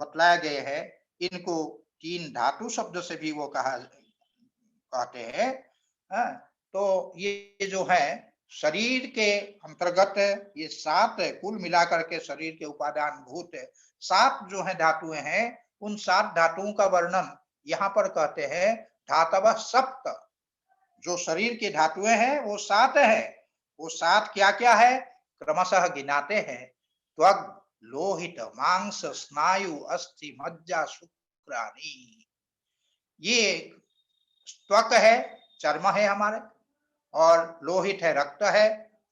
बतलाए गए हैं। इनको तीन धातु शब्द से भी वो कहते हैं। तो ये जो है शरीर के अंतर्गत ये सात कुल मिलाकर के शरीर के उपादान भूत सात जो है धातुएं हैं, उन सात धातुओं का वर्णन यहाँ पर कहते हैं धातव सप्त। जो शरीर की धातुएं हैं वो सात है। वो सात क्या क्या है क्रमशः गिनाते हैं। त्वग, लोहित, मांस, स्नायु, अस्थि, मज्जा, शुक्राणी। ये त्वक है, चर्म है हमारे, और लोहित है, रक्त है,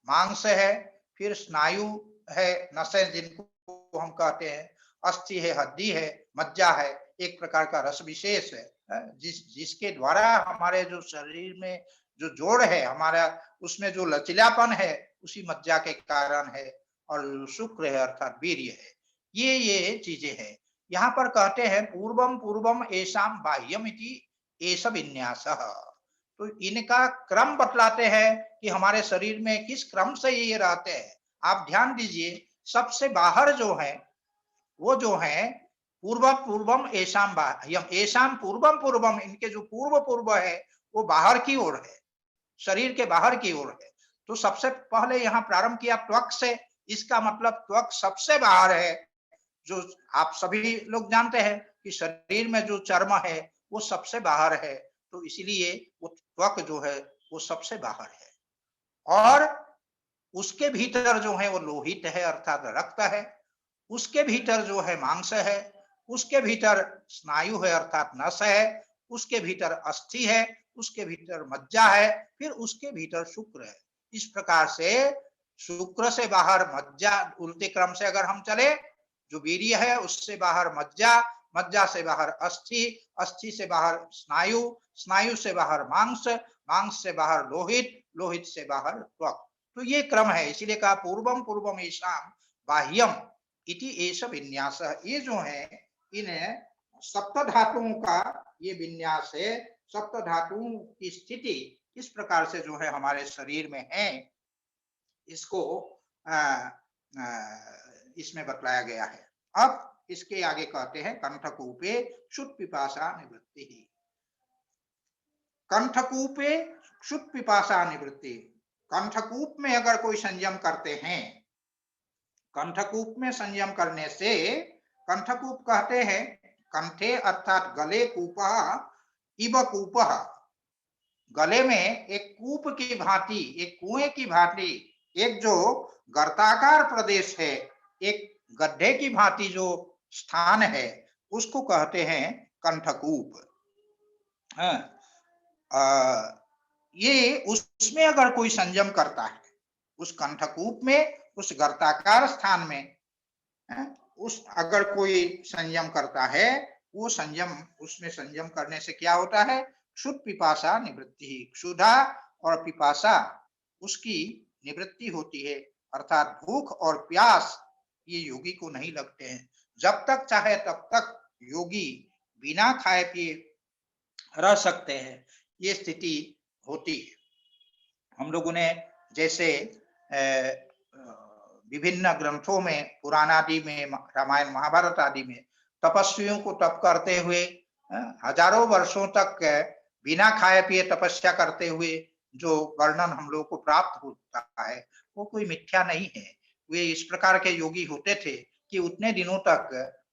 मांस है, फिर स्नायु है, नसें जिनको हम कहते हैं, अस्थि है, हड्डी है, मज्जा है, एक प्रकार का रस विशेष है, जिसके द्वारा हमारे जो शरीर में जो जोड़ है हमारा, उसमें जो लचीलापन है उसी मज्जा के कारण है, और शुक्र है अर्थात वीर्य है। ये चीजें हैं। यहाँ पर कहते हैं पूर्वम पूर्वम एषाम बाह्यम इति एष विन्यासः। तो इनका क्रम बतलाते हैं कि हमारे शरीर में किस क्रम से ये रहते हैं। आप ध्यान दीजिए, सबसे बाहर जो है वो जो है पूर्व पूर्वम एषाम बाह्यम, एषाम पूर्वम पूर्वम, इनके जो पूर्व पूर्व है वो बाहर की ओर है, शरीर के बाहर की ओर है। तो सबसे पहले यहाँ प्रारंभ किया त्वक से, इसका मतलब त्वक सबसे बाहर है। जो आप सभी लोग जानते हैं कि शरीर में जो चर्म है वो सबसे बाहर है, तो इसीलिए वो त्वक जो है वो सबसे बाहर है। और उसके भीतर जो है वो लोहित है अर्थात रक्त है, उसके भीतर जो है मांस है, उसके भीतर स्नायु है अर्थात नस है, उसके भीतर अस्थि है, उसके भीतर मज्जा है, फिर उसके भीतर शुक्र है। इस प्रकार से शुक्र से बाहर मज्जा, उल्टे क्रम से अगर हम चले, जो वीर्य है उससे बाहर मज्जा, मज्जा से बाहर अस्थि, अस्थि से बाहर स्नायु, स्नायु से बाहर मांस, मांस से बाहर लोहित, लोहित से बाहर त्वक। तो ये क्रम है, इसीलिए कहा पूर्वम पूर्वम ईशाम बाह्यम इति एष विन्यास। ये जो है इन सप्त धातुओं का ये विन्यास है। सप्त धातुओं की स्थिति इस प्रकार से जो है हमारे शरीर में है, इसको इसमें बतलाया गया है। अब इसके आगे कहते हैं कंठकूपे क्षुत पिपासा निवृत्ति। कंठकूपे क्षुत पिपासा निवृत्ति, कंठकूप में अगर कोई संयम करते हैं, कंठकूप में संयम करने से, कंठकूप कहते हैं कंठे अर्थात गले, कूपः इव कूपः, गले में एक कूप की भांति, एक कुएं की भांति, एक जो गर्ताकार प्रदेश है, एक गड्ढे की भांति जो स्थान है, उसको कहते हैं कंठकूप। ये उसमें अगर कोई संयम करता है, उस कंठकूप में, उस गर्ताकार स्थान में उस अगर कोई संयम करता है, वो संयम, उसमें संयम करने से क्या होता है? क्षुध पिपासा निवृत्ति, क्षुधा और पिपासा उसकी निवृत्ति होती है। अर्थात भूख और प्यास ये योगी को नहीं लगते हैं। जब तक चाहे तब तक योगी बिना खाए पिए रह सकते हैं, ये स्थिति होती है। हम लोगों ने जैसे विभिन्न ग्रंथों में, पुराण आदि में, रामायण महाभारत आदि में तपस्वियों को तप करते हुए हजारों वर्षों तक बिना खाए पिए तपस्या करते हुए जो वर्णन हम लोगों को प्राप्त होता है, वो कोई मिथ्या नहीं है। वे इस प्रकार के योगी होते थे कि उतने दिनों तक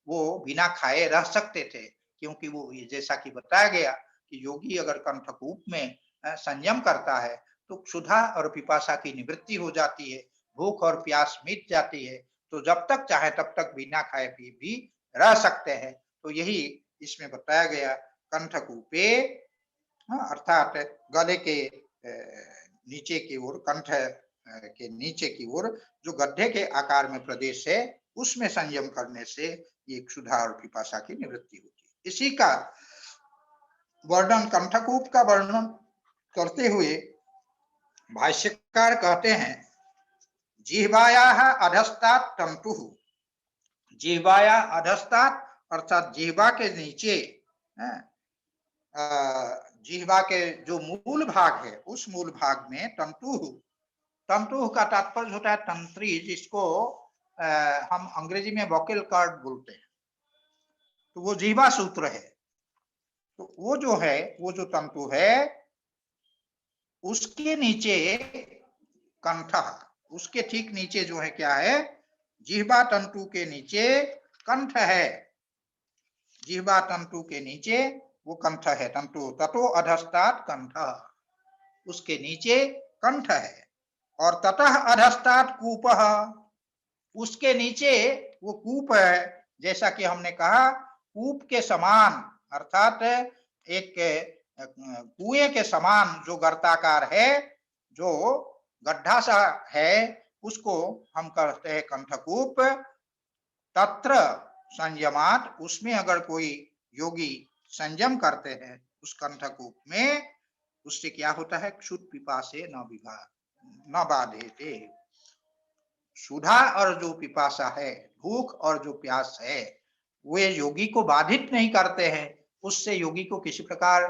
वो बिना खाए रह सकते थे, क्योंकि वो जैसा कि बताया गया कि योगी अगर कंठकूप में संयम करता है तो क्षुधा और पिपासा की निवृत्ति हो जाती है, भूख और प्यास मिट जाती है, तो जब तक चाहे तब तक बिना खाए पिए भी रह सकते हैं। तो यही इसमें बताया गया। कंठकूपे अर्थात गले के नीचे की ओर, कंठ के नीचे की ओर जो गड्ढे के आकार में प्रदेश है, उसमें संयम करने से ये क्षुधा और पिपासा की निवृत्ति होती है। इसी का वर्णन, कंठकूप का वर्णन करते हुए भाष्यकार कहते हैं, जिह्वायाः अधस्तात् तंतुः, जिह्वाया अधस्तात् अर्थात जिह्वा के नीचे, जिह्वा के जो मूल भाग है, उस मूल भाग में तंतुः, तंतुः का तात्पर्य होता है तंत्री, जिसको हम अंग्रेजी में वोकल कॉर्ड बोलते हैं, तो वो जिह्वा सूत्र है। तो वो जो है, वो जो तंतु है, उसके नीचे कंठ, उसके ठीक नीचे जो है क्या है? जिह्वा तंतु के नीचे कंठ है। जिह्वा तंतु के नीचे वो कंठ है, तंतु ततो अधस्तात् कंठ, उसके नीचे कंठ है। और ततः अधस्तात् कूपः, उसके नीचे वो कूप है। जैसा कि हमने कहा, कूप के समान अर्थात एक कुएं के समान जो गर्ताकार है, जो गड्ढा सा है, उसको हम कहते हैं कंठकूप। तत्र संयमात, उसमें अगर कोई योगी संयम करते हैं उस कंठकूप में, उससे क्या होता है? क्षुध पिपासे न बाधेते, क्षुधा और जो पिपासा है, भूख और जो प्यास है, वे योगी को बाधित नहीं करते हैं। उससे योगी को किसी प्रकार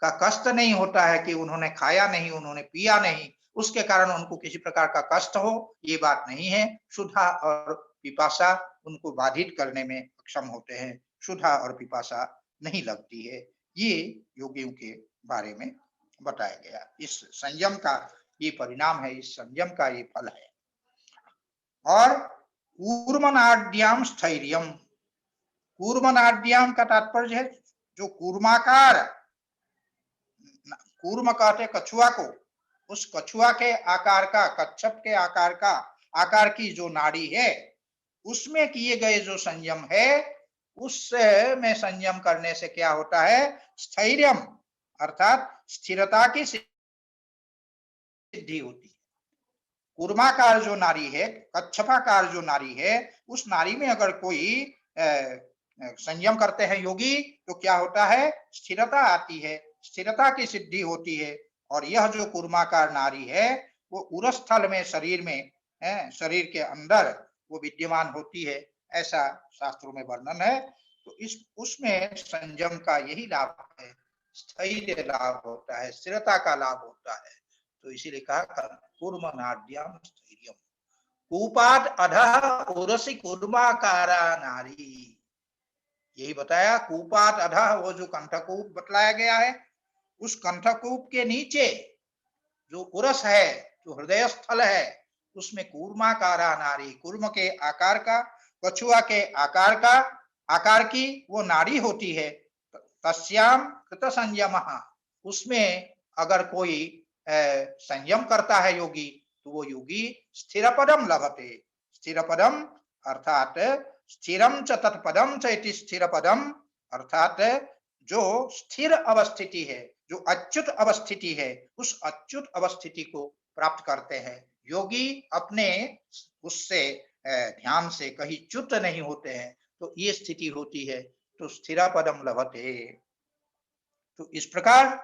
का कष्ट नहीं होता है कि उन्होंने खाया नहीं, उन्होंने पिया नहीं, उसके कारण उनको किसी प्रकार का कष्ट हो, ये बात नहीं है। क्षुधा और पिपासा उनको बाधित करने में सक्षम होते हैं, क्षुधा और पिपासा नहीं लगती है। ये योगियों के बारे में बताया गया। इस संयम का ये परिणाम है, इस संयम का ये फल है। और कूर्मनाड्याम स्थैर्यम, कूर्मनाड्याम का तात्पर्य है जो कूर्माकार, कूर्म कहते कछुआ को, उस कछुआ के आकार का, कच्छप के आकार का, आकार की जो नाड़ी है, उसमें किए गए जो संयम है, उसमें संयम करने से क्या होता है? स्थैर्यम अर्थात स्थिरता की सिद्धि होती है। कूर्माकार जो नारी है, कच्छपाकार जो नारी है, उस नारी में अगर कोई संयम करते हैं योगी, तो क्या होता है? स्थिरता आती है, स्थिरता की सिद्धि होती है। और यह जो कूर्माकार नारी है, वो उरस्थल में, शरीर में, शरीर के अंदर वो विद्यमान होती है, ऐसा शास्त्रों में वर्णन है। तो इस उसमें संयम का यही लाभ है, स्थैर्य लाभ होता है, स्थिरता का लाभ होता है। तो इसीलिए कहा कूर्मनाड्याम स्थैर्यम, कूपाद अधः उरसी कूर्माकारा नारी, यही बताया। कूपात अधः, वो जो कंठकूप बतलाया गया है, उस कंठकूप के नीचे जो उरस है, जो हृदय स्थल है, उसमें कूर्माकारा नारी, कूर्म के आकार का, कछुआ के आकार का, आकार की वो नारी होती है। तस्याम कृत संयम, उसमें अगर कोई संयम करता है योगी, तो वो योगी स्थिरपदम लभते, स्थिरपदम अर्थात स्थिरम च तत्पदम च इति स्थिरपदम, अर्थात जो स्थिर अवस्थिति है, जो अच्युत अवस्थिति है, उस अच्युत अवस्थिति को प्राप्त करते हैं। योगी अपने उससे ध्यान से कहीं च्युत नहीं होते हैं, तो ये स्थिति होती है। तो स्थिरपदम लभते। तो इस प्रकार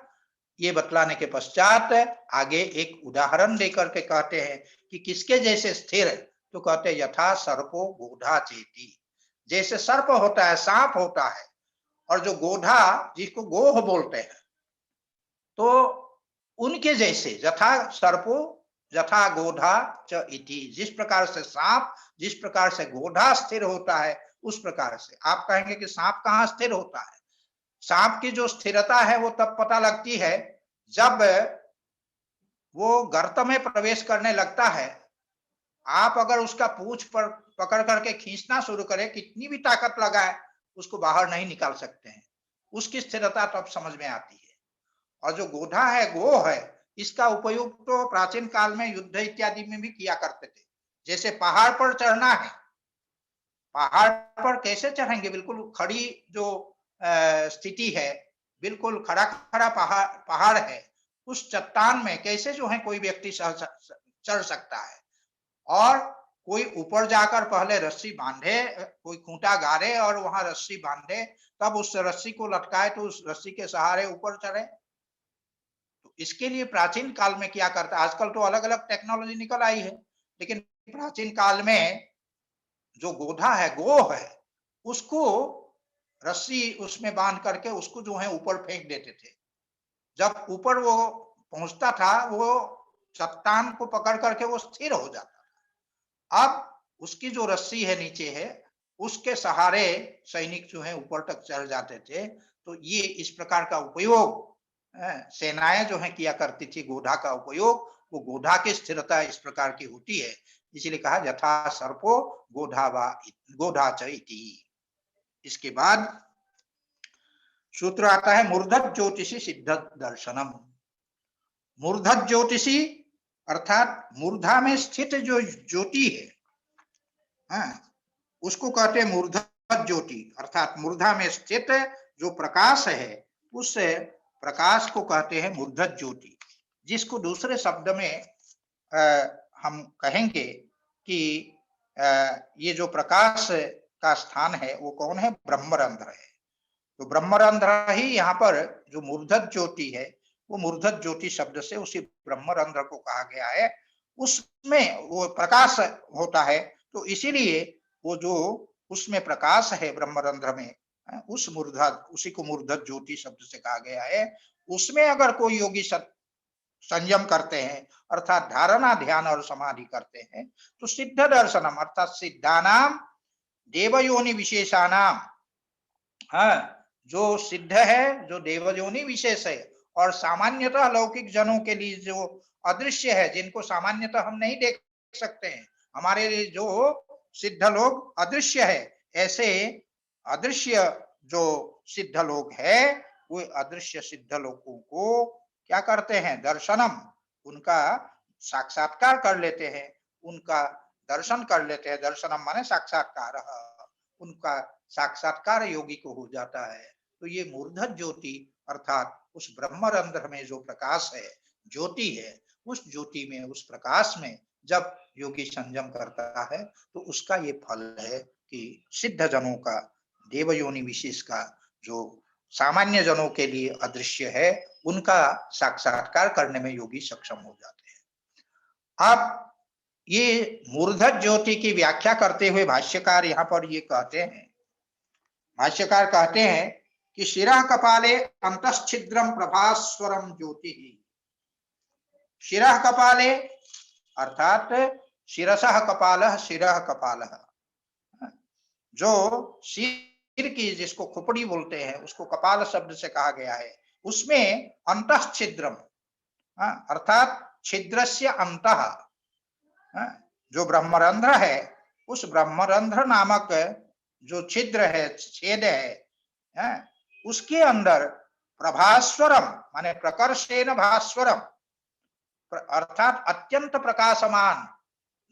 ये बतलाने के पश्चात आगे एक उदाहरण देकर के कहते हैं कि किसके जैसे स्थिर, तो कहते हैं यथा सर्पो गोधा चेती। जैसे सर्प होता है, सांप होता है, और जो गोधा जिसको गोह बोलते हैं, तो उनके जैसे यथा सर्पो यथा गोधा च इति। जिस प्रकार से सांप, जिस प्रकार से गोधा स्थिर होता है, उस प्रकार से आप कहेंगे कि सांप कहाँ स्थिर होता है। सांप की जो स्थिरता है वो तब पता लगती है जब वो गर्त में प्रवेश करने लगता है। आप अगर उसका पूंछ पर पकड़ करके खींचना शुरू करें, कितनी भी ताकत लगाए, उसको बाहर नहीं निकाल सकते हैं। उसकी स्थिरता तब समझ में आती है। और जो गोधा है, गो है, इसका उपयोग तो प्राचीन काल में युद्ध इत्यादि में भी किया करते थे। जैसे पहाड़ पर चढ़ना है, पहाड़ पर कैसे चढ़ेंगे, बिल्कुल खड़ी जो स्थिति है, बिल्कुल खड़ा खड़ा पहाड़ है, उस चट्टान में कैसे जो है कोई व्यक्ति चढ़ सकता है। और कोई ऊपर जाकर पहले रस्सी बांधे, कोई खूंटा गाड़े और वहां रस्सी बांधे, तब उस रस्सी को लटकाए तो उस रस्सी के सहारे ऊपर चढ़े। तो इसके लिए प्राचीन काल में क्या करता, आजकल तो अलग अलग टेक्नोलॉजी निकल आई है, लेकिन प्राचीन काल में जो गोधा है, गो है, उसको रस्सी उसमें बांध करके उसको जो है ऊपर फेंक देते थे। जब ऊपर वो पहुंचता था, वो चट्टान को पकड़ करके वो स्थिर हो जाता था। अब उसकी जो रस्सी है नीचे है, उसके सहारे सैनिक जो है ऊपर तक चढ़ जाते थे। तो ये इस प्रकार का उपयोग सेनाएं जो है किया करती थी, गोधा का उपयोग। वो गोधा की स्थिरता इस प्रकार की होती है, इसीलिए कहा यथा सर्पो गोधा च इति। इसके बाद सूत्र आता है मूर्धत ज्योतिषी सिद्ध दर्शनम। मूर्धत ज्योतिषी अर्थात मूर्धा में स्थित जो ज्योति है, उसको कहते हैं मूर्धत ज्योति। अर्थात मूर्धा में स्थित जो प्रकाश है, उस प्रकाश को कहते हैं मूर्धत ज्योति। जिसको दूसरे शब्द में हम कहेंगे कि ये जो प्रकाश का स्थान है वो कौन है, ब्रह्मरंध्र है। तो ब्रह्मरंध्र ही यहाँ पर जो मूर्धत ज्योति है, वो मूर्धत ज्योति शब्द से उसी ब्रह्मरंध्र को कहा गया है। उसमें वो प्रकाश होता है, तो इसीलिए वो जो उसमें प्रकाश है ब्रह्मरंध्र में, उस मूर्धत, उसी को मूर्धत ज्योति शब्द से कहा गया है। उसमें अगर कोई योगी संयम करते हैं, अर्थात धारणा, ध्यान और समाधि करते हैं, तो सिद्ध दर्शनम अर्थात सिद्धानाम देवयोनि विशेषानाम, जो सिद्ध है, जो देवयोनि विशेष है, और सामान्यतः लौकिक जनों के लिए जो अदृश्य है, जिनको सामान्यतः हम नहीं देख सकते हैं, हमारे लिए जो सिद्ध लोग अदृश्य है, ऐसे अदृश्य जो सिद्ध लोग है, वो अदृश्य सिद्ध लोगों को क्या करते हैं, दर्शनम, उनका साक्षात्कार कर लेते हैं, उनका दर्शन कर लेते हैं। दर्शनम माने साक्षात्कार, उनका साक्षात्कार योगी को हो जाता है। तो ये मूर्धत ज्योति अर्थात उस ब्रह्मरंध्र में जो प्रकाश है, ज्योति है, उस ज्योति में, उस प्रकाश में जब योगी संयम करता है, तो उसका ये फल है कि सिद्ध जनों का, देवयोनि विशेष का, जो सामान्य जनों के लिए अदृश्य है, उनका साक्षात्कार करने में योगी सक्षम हो जाते हैं। अब ये मूर्धत ज्योति की व्याख्या करते हुए भाष्यकार यहाँ पर ये कहते हैं, भाष्यकार कहते हैं कि शिरः कपाले अंतश्छिद्रम प्रभास्वरम ज्योति। शिरः कपाले अर्थात शिरसः कपालः, शिरः कपालः, जो सिर की, जिसको खोपड़ी बोलते हैं, उसको कपाल शब्द से कहा गया है। उसमें अंतश्छिद्रम अर्थात छिद्रस्य अंतः, जो ब्रह्मरंध्र है, उस ब्रह्मरंध्र नामक जो छिद्र है, छेद है, उसके अंदर प्रभास्वरम माने प्रकर्षेण भास्वरम, अर्थात अत्यंत प्रकाशमान,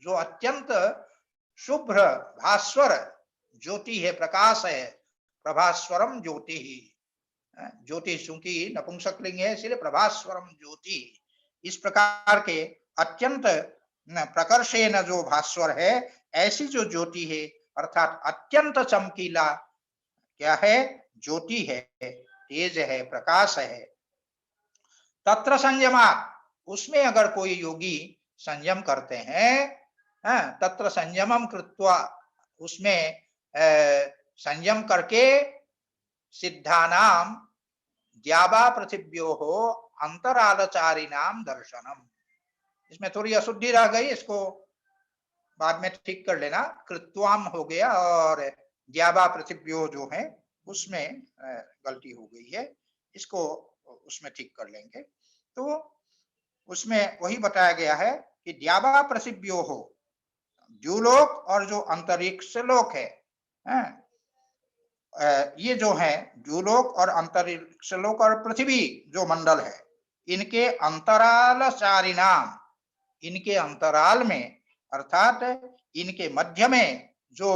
जो अत्यंत शुभ्र भास्वर ज्योति है, प्रकाश है, प्रभास्वरम ज्योति ही, ज्योति चूंकि नपुंसकलिंग है इसलिए प्रभास्वरम ज्योति, इस प्रकार के अत्यंत प्रकर्षेण जो भास्वर है, ऐसी जो ज्योति है अर्थात अत्यंत चमकीला क्या है, ज्योति है, तेज है, प्रकाश है। तत्र संयमात्, उसमें अगर कोई योगी संयम करते हैं, तत्र संयमम कृत्वा, उसमें संयम करके सिद्धानाम द्यावा पृथिव्यो हो अंतरालचारिणाम दर्शनम, इसमें थोड़ी अशुद्धि रह गई, इसको बाद में ठीक कर लेना, कृत्वाम हो गया और द्यावा पृथिव्यो जो है उसमें गलती हो गई है, इसको उसमें ठीक कर लेंगे। तो उसमें वही बताया गया है कि द्यावा पृथिव्यो हो, द्युलोक और जो अंतरिक्ष लोक है, ये जो है द्युलोक और अंतरिक्ष लोक और पृथ्वी जो मंडल है, इनके अंतरालचारिणाम, इनके अंतराल में अर्थात इनके मध्य में जो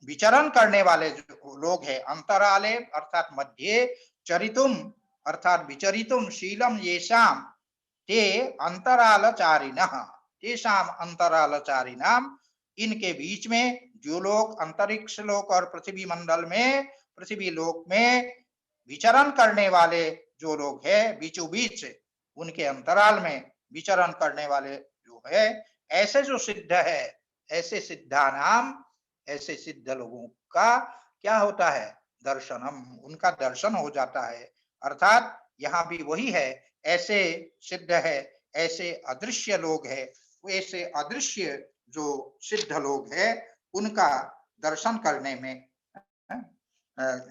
विचरण करने वाले जो लोग हैं, अंतराले अर्थात मध्य, चरितुम अर्थात विचरितुम शीलम येषाम ते अंतरालचारिणः, तेषाम अंतरालचारिणाम, इनके बीच में द्युलोक, अंतरिक्ष लोक और पृथ्वी मंडल में, पृथ्वी लोक में विचरण करने वाले जो लोग हैं, बीचों बीच उनके अंतराल में विचरण करने वाले जो है, ऐसे जो सिद्ध है, ऐसे सिद्धानाम, ऐसे सिद्ध लोगों का क्या होता है, दर्शनम, उनका दर्शन हो जाता है। अर्थात यहाँ भी वही है, ऐसे सिद्ध है, ऐसे अदृश्य लोग हैं, ऐसे अदृश्य जो सिद्ध लोग हैं, उनका दर्शन करने में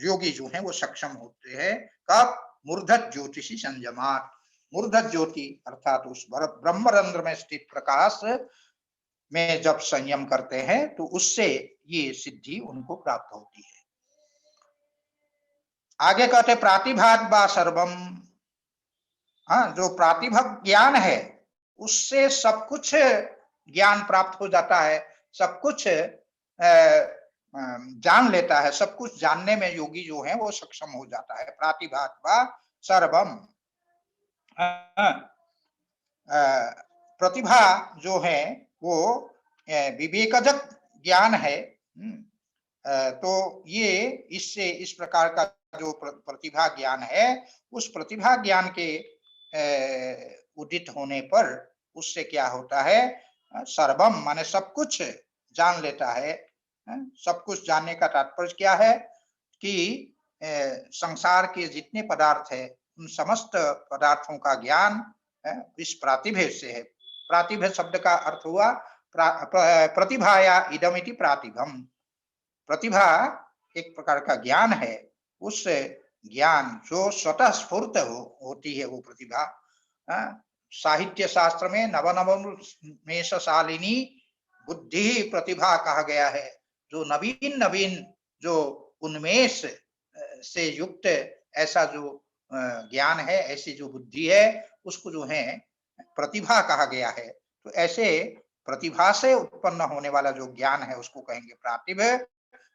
योगी जो है वो सक्षम होते हैं। कब? मूर्धत ज्योतिषी संयमात, मूर्धत ज्योति अर्थात उस ब्रह्मरंध्र में स्थित प्रकाश में जब संयम करते हैं तो उससे ये सिद्धि उनको प्राप्त होती है। आगे कहते प्रातिभाग बा सर्वम, हाँ, जो प्रातिभक ज्ञान है उससे सब कुछ ज्ञान प्राप्त हो जाता है, सब कुछ जान लेता है, सब कुछ जानने में योगी जो है वो सक्षम हो जाता है। प्रातिभाग बा सर्वम, प्रतिभा जो है वो विवेकजक ज्ञान है। तो ये इससे इस प्रकार का जो प्रतिभा ज्ञान है, उस प्रतिभा ज्ञान के उदित होने पर उससे क्या होता है, सर्वम माने सब कुछ जान लेता है। सब कुछ जानने का तात्पर्य क्या है कि संसार के जितने पदार्थ है उन समस्त पदार्थों का ज्ञान इस प्रातिभा से है। प्रातिभा शब्द का अर्थ हुआ प्रतिभाया इदमिति प्रातिभम, प्रतिभा एक प्रकार का ज्ञान है, उस ज्ञान जो स्वतः स्फूर्त होती है वो प्रतिभा। साहित्य शास्त्र में नवनवोन्मेषशालिनी बुद्धि प्रतिभा कहा गया है। जो नवीन नवीन जो उन्मेष से युक्त ऐसा जो ज्ञान है, ऐसी जो बुद्धि है, उसको जो है प्रतिभा कहा गया है। तो ऐसे प्रतिभा से उत्पन्न होने वाला जो ज्ञान है उसको कहेंगे प्रातिभा।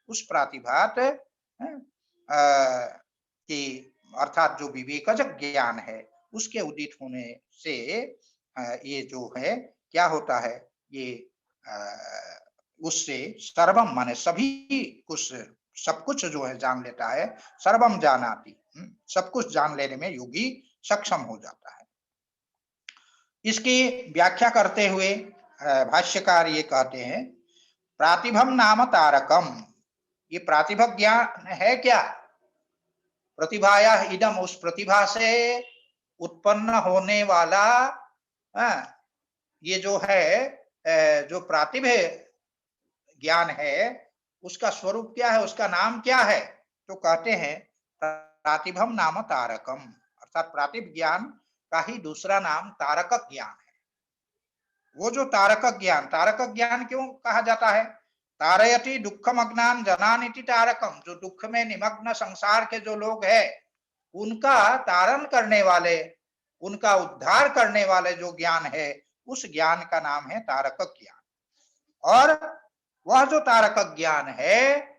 उस प्रतिभात की अर्थात जो विवेकजक ज्ञान है उसके उदित होने से ये जो है क्या होता है, ये उससे सर्वम माने सभी कुछ, सब कुछ जो है जान लेता है। सर्वम जानाति, सब कुछ जान लेने में योगी सक्षम हो जाता है। इसकी व्याख्या करते हुए भाष्यकार ये कहते हैं प्रातिभम नाम तारकम, ये प्रातिभक ज्ञान है क्या, प्रतिभाया इदम, उस प्रतिभा से उत्पन्न होने वाला ये जो है जो प्रातिभा ज्ञान है उसका स्वरूप क्या है, उसका नाम क्या है। तो कहते हैं प्रातिभम नाम तारकम, अर्थात प्रातिभ ज्ञान का ही दूसरा नाम तारक ज्ञान है। वो जो तारक ज्ञान क्यों कहा जाता है, तारयति दुखम अज्ञान जनानिति तारकम, जो दुख में निमग्न संसार के जो लोग हैं उनका तारण करने वाले, उनका उद्धार करने वाले जो ज्ञान है उस ज्ञान का नाम है तारक ज्ञान। और वह जो तारक ज्ञान है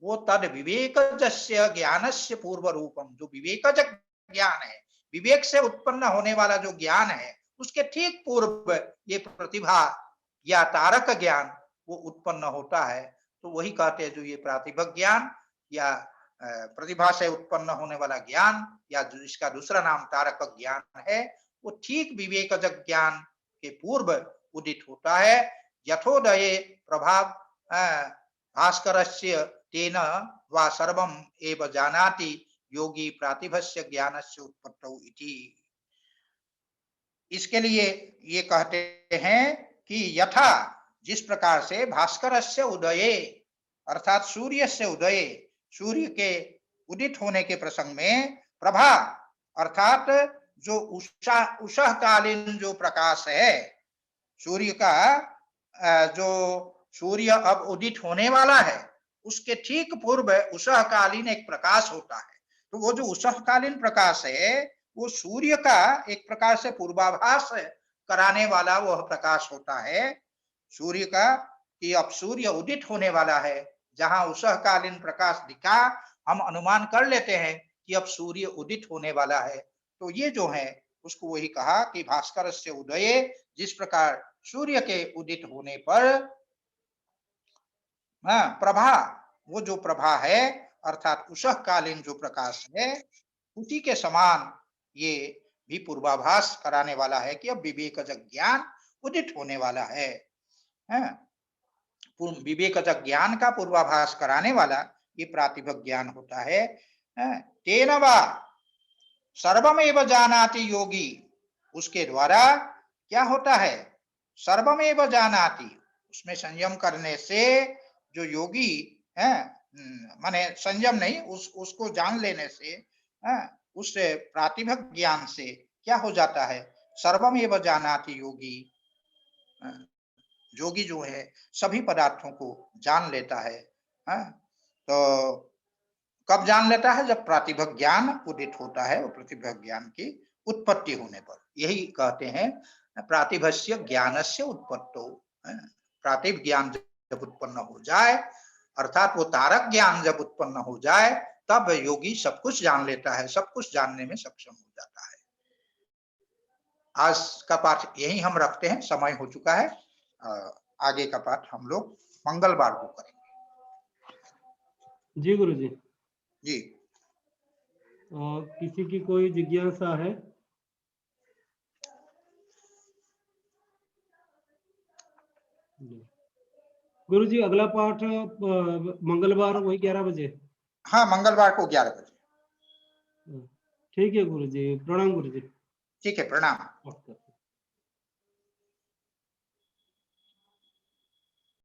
वो तद विवेकजस्य ज्ञानस्य पूर्व रूपम, जो विवेकज ज्ञान है, विवेक से उत्पन्न होने वाला जो ज्ञान है, उसके ठीक पूर्व ये प्रतिभा या तारक ज्ञान वो उत्पन्न होता है। तो वही कहते हैं जो ये प्रातिभक ज्ञान या प्रतिभा से उत्पन्न होने वाला ज्ञान या जिसका दूसरा नाम तारक ज्ञान है, वो ठीक विवेकजक ज्ञान के पूर्व उदित होता है। यथोदये प्रभाव भास्करस्य तेन वा सर्वम एव जानाति योगी प्रातिभस्य ज्ञानस्य उत्पत्तौ इति। इसके लिए ये कहते हैं कि यथा, जिस प्रकार से भास्करस्य उदये अर्थात सूर्य से उदये, सूर्य के उदित होने के प्रसंग में प्रभा अर्थात जो उषः कालीन जो प्रकाश है, सूर्य का जो सूर्य अब उदित होने वाला है, उसके ठीक पूर्व उषः कालीन एक प्रकाश होता है। तो वो जो उषः कालीन प्रकाश है वो सूर्य का एक प्रकार से पूर्वाभास कराने वाला वह प्रकाश होता है सूर्य का, कि अब सूर्य उदित होने वाला है। जहां उषः कालीन प्रकाश दिखा, हम अनुमान कर लेते हैं कि अब सूर्य उदित होने वाला है। तो ये जो है उसको वही कहा कि भास्कर से उदये, जिस प्रकार सूर्य के उदित होने पर प्रभा, वो जो प्रभा है अर्थात उषः कालीन जो प्रकाश है, उसी के समान ये भी पूर्वाभास कराने वाला है कि अब विवेकजक ज्ञान उदित होने वाला है। विवेकजक ज्ञान का पूर्वाभास कराने वाला ये प्रातिभक ज्ञान होता है। तेन वा सर्वमेव जानाति योगी, उसके द्वारा क्या होता है, सर्वमेव जानाति, उसमें संयम करने से जो योगी है, माने संयम नहीं, उसको जान लेने से, उस प्रातिभक ज्ञान से क्या हो जाता है, सर्वमेव जानाति योगी, योगी जो है सभी पदार्थों को जान लेता है। तो कब जान लेता है, जब प्रातिभक ज्ञान उदित होता है, वो प्रतिभक ज्ञान की उत्पत्ति होने पर। यही कहते हैं प्रातिभस्य ज्ञानस्य उत्पत्तो। प्रातिभ ज्ञान जब उत्पन्न हो जाए, अर्थात वो तारक ज्ञान जब उत्पन्न हो जाए, तब योगी सब कुछ जान लेता है, सब कुछ जानने में सक्षम हो जाता है। आज का पाठ यही हम रखते हैं, समय हो चुका है। आगे का पाठ हम लोग मंगलवार को करेंगे। जी गुरु जी। जी, किसी की कोई जिज्ञासा है? गुरु जी अगला पाठ मंगलवार वही 11 बजे? हाँ, मंगलवार को 11 बजे। ठीक है गुरु जी, प्रणाम गुरु जी। ठीक है, प्रणाम।